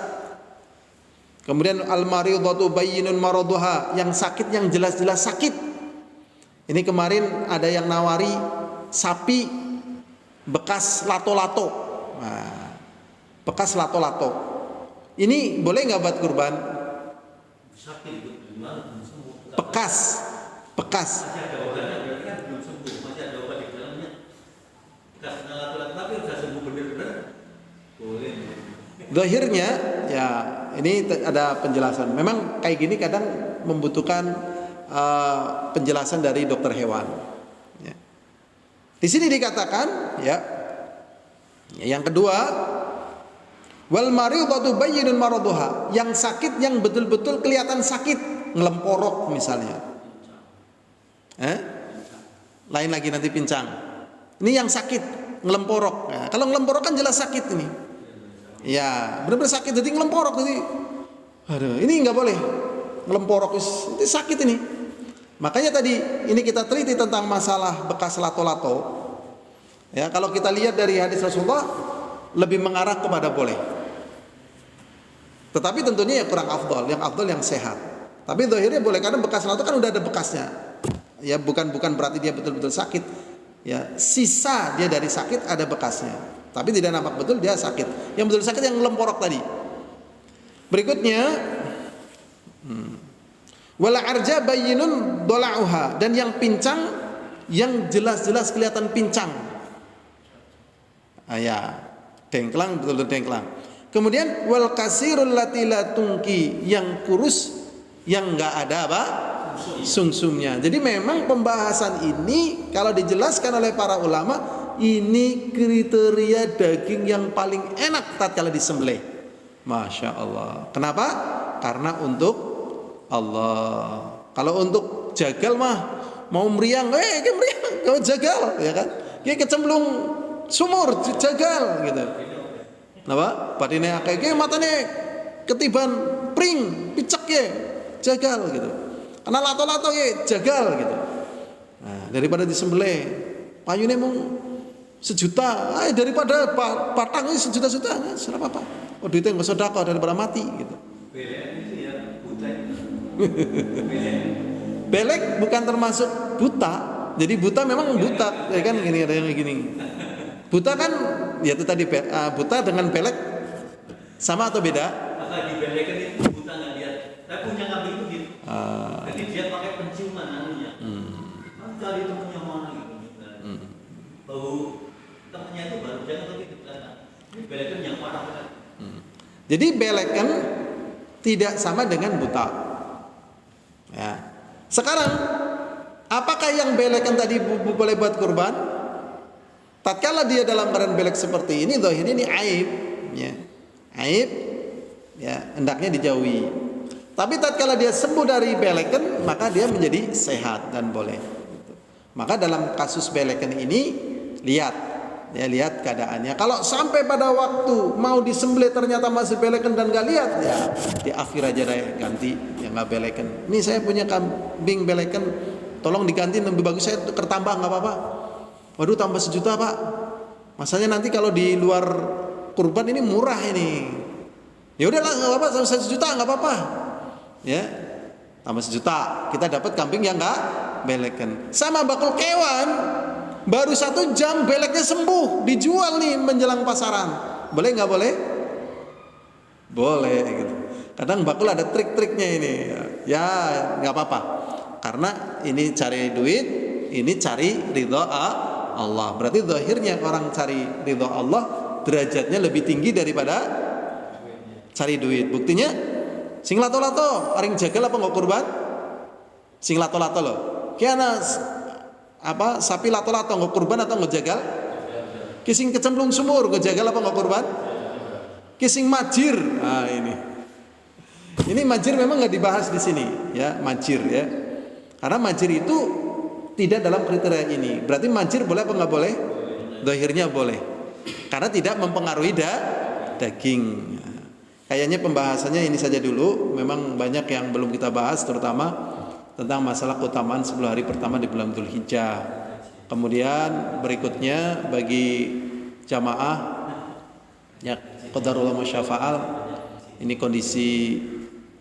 Kemudian al-maridatu bayyinun maraduha, yang sakit yang jelas-jelas sakit. Ini kemarin ada yang nawari sapi bekas lato-lato. Nah, bekas lato-lato. Ini boleh nggak buat kurban? Bekas. Masih ada obatnya, berarti kan belum sembuh. Masih ada obat di dalamnya. Bekas lato-lato tapi udah sembuh benar-benar. Boleh. Zahirnya ya ini ada penjelasan. Memang kayak gini kadang membutuhkan penjelasan dari dokter hewan. Ya. Di sini dikatakan ya, yang kedua wal maridatu bayyinun maraduha, yang sakit yang betul-betul kelihatan sakit, ngelemporok misalnya. Lain lagi nanti pincang. Ini yang sakit ngelemporok. Nah, kalau ngelemporok kan jelas sakit ini. Ya, benar-benar sakit jadi ngelemporok jadi. Aduh, ini nggak boleh. Ngelemporok itu sakit ini. Makanya tadi ini kita teliti tentang masalah bekas lato-lato. Ya, kalau kita lihat dari hadis Rasulullah lebih mengarah kepada boleh. Tetapi tentunya ya kurang afdol, yang afdol yang sehat. Tapi zahirnya boleh, karena bekas lato kan udah ada bekasnya. Ya, bukan berarti dia betul-betul sakit. Ya, sisa dia dari sakit ada bekasnya. Tapi tidak nampak betul dia sakit. Yang betul sakit yang lemporok tadi. Berikutnya wala arja bayyinun dola'uha, dan yang pincang yang jelas-jelas kelihatan pincang. Ya, dengklang, betul-betul dengklang. Kemudian wal kasirul lati la tungki, yang kurus yang enggak ada apa? Sungsumnya. Jadi memang pembahasan ini kalau dijelaskan oleh para ulama, ini kriteria daging yang paling enak tatkala disembelih. Masya Allah. Kenapa? Karena untuk Allah. Kalau untuk jagal mah mau meriang, meriang, kau jagal, ya kan? Kayak kecemplung sumur, jagal gitu. Napa? Padine akeh matane ketiban pring, picek ya, jagal gitu. Karena lato-lato ya jagal gitu. Nah, daripada disembelih, payune mung 1 juta, daripada batang ini 1 juta, enggak apa-apa. Oh, duitnya enggak sedekah daripada mati gitu. Belek bukan termasuk buta. Jadi buta memang buta, ya kan, gini ada yang gini. Buta kan ya itu tadi buta dengan belek sama atau beda? Maka di belek kan itu buta enggak lihat. Tapi punya kambing itu gitu. Jadi dia pakai penciuman anunya. Cari temennya mana gitu. Bau temennya itu baru jangan tapi di belakang. Ini belek kan yang parah kan. Jadi belek kan tidak sama dengan buta. Ya. Sekarang apakah yang belekan tadi boleh buat kurban? Tatkala dia dalam keadaan belek seperti ini, zahir ini aib, ya. Aib, ya, hendaknya dijauhi. Tapi tatkala dia sembuh dari belekan, maka dia menjadi sehat dan boleh. Maka dalam kasus belekan ini lihat Ya, lihat keadaannya. Kalau sampai pada waktu mau disembelih ternyata masih belekan dan gak lihat, ya di akhir aja deh, ganti yang gak belekan. Ini saya punya kambing belekan, tolong diganti lebih bagus, saya tuker tambah nggak apa-apa. Waduh, tambah 1 juta Pak. Masanya nanti kalau di luar kurban ini murah ini. Ya udahlah nggak apa-apa, 1 juta nggak apa-apa. Ya, tambah 1 juta, kita dapat kambing yang nggak belekan. Sama bakul kewan. Baru 1 jam beleknya sembuh, dijual nih menjelang pasaran. Boleh nggak boleh? Boleh gitu. Kadang bakul ada trik-triknya ini. Ya nggak apa-apa. Karena ini cari duit, ini cari ridha Allah. Berarti zahirnya orang cari ridha Allah derajatnya lebih tinggi daripada cari duit. Buktinya sing lato-lato, aring jagal apa nggak kurban? Sing lato-lato loh. Kiana sapi lato-lato nggak kurban atau nggak jagal? Kising kecemplung sumur nggak jagal apa nggak kurban? Kising majir. Nah ini majir memang nggak dibahas di sini ya, majir ya. Karena majir itu tidak dalam kriteria ini. Berarti majir boleh apa nggak boleh? Zahirnya boleh. Karena tidak mempengaruhi daging. Kayaknya pembahasannya ini saja dulu. Memang banyak yang belum kita bahas, terutama tentang masalah keutamaan 10 hari pertama di bulan Dzulhijjah. Kemudian berikutnya bagi jamaah ya qadarullah masyafa'al, ini kondisi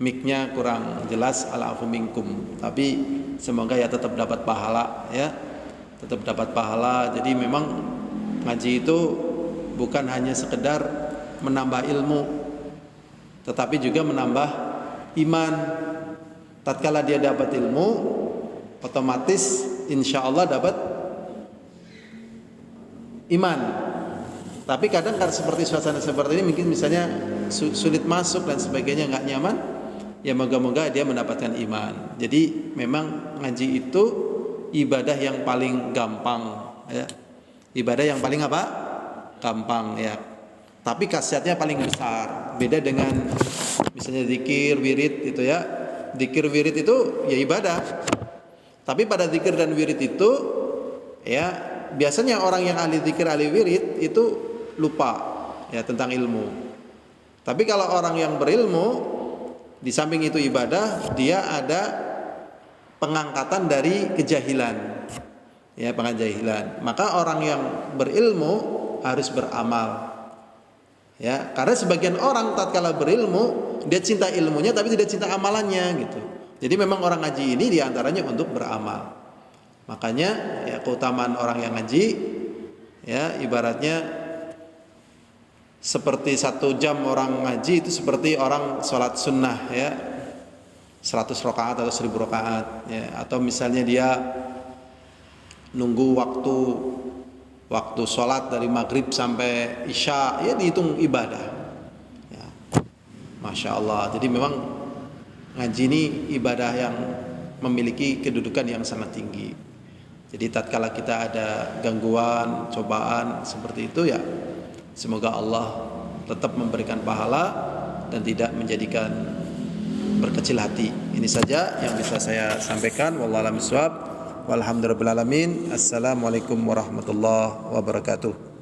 mic-nya kurang jelas, al'afu minkum. Tapi semoga ya tetap dapat pahala ya. Tetap dapat pahala. Jadi memang ngaji itu bukan hanya sekedar menambah ilmu, tetapi juga menambah iman. Tatkala dia dapat ilmu, otomatis insya Allah dapat iman. Tapi kadang kan seperti suasana seperti ini, mungkin misalnya sulit masuk dan sebagainya, nggak nyaman, ya moga-moga dia mendapatkan iman. Jadi memang ngaji itu ibadah yang paling gampang ya. Ibadah yang paling apa? Gampang ya. Tapi khasiatnya paling besar. Beda dengan misalnya zikir, wirid itu ya. Zikir wirid itu ya ibadah. Tapi pada zikir dan wirid itu ya biasanya orang yang ahli zikir, ahli wirid itu lupa ya tentang ilmu. Tapi kalau orang yang berilmu, di samping itu ibadah, dia ada pengangkatan dari kejahilan. Ya, pengajahilan. Maka orang yang berilmu harus beramal. Ya, karena sebagian orang tatkala berilmu, dia cinta ilmunya tapi tidak cinta amalannya gitu. Jadi memang orang ngaji ini diantaranya untuk beramal. Makanya ya keutamaan orang yang ngaji ya ibaratnya seperti 1 jam orang ngaji itu seperti orang sholat sunnah ya, 100 rakaat atau 1000 rakaat ya. Atau misalnya dia nunggu waktu sholat dari maghrib sampai isya ya dihitung ibadah ya. Masya Allah. Jadi memang ngaji ini ibadah yang memiliki kedudukan yang sangat tinggi. Jadi tatkala kita ada gangguan, cobaan seperti itu ya, semoga Allah tetap memberikan pahala dan tidak menjadikan berkecil hati. Ini saja yang bisa saya sampaikan. Wallahu a'lam bishawab. Walhamdulillahirabbil alamin. Assalamualaikum warahmatullahi wabarakatuh.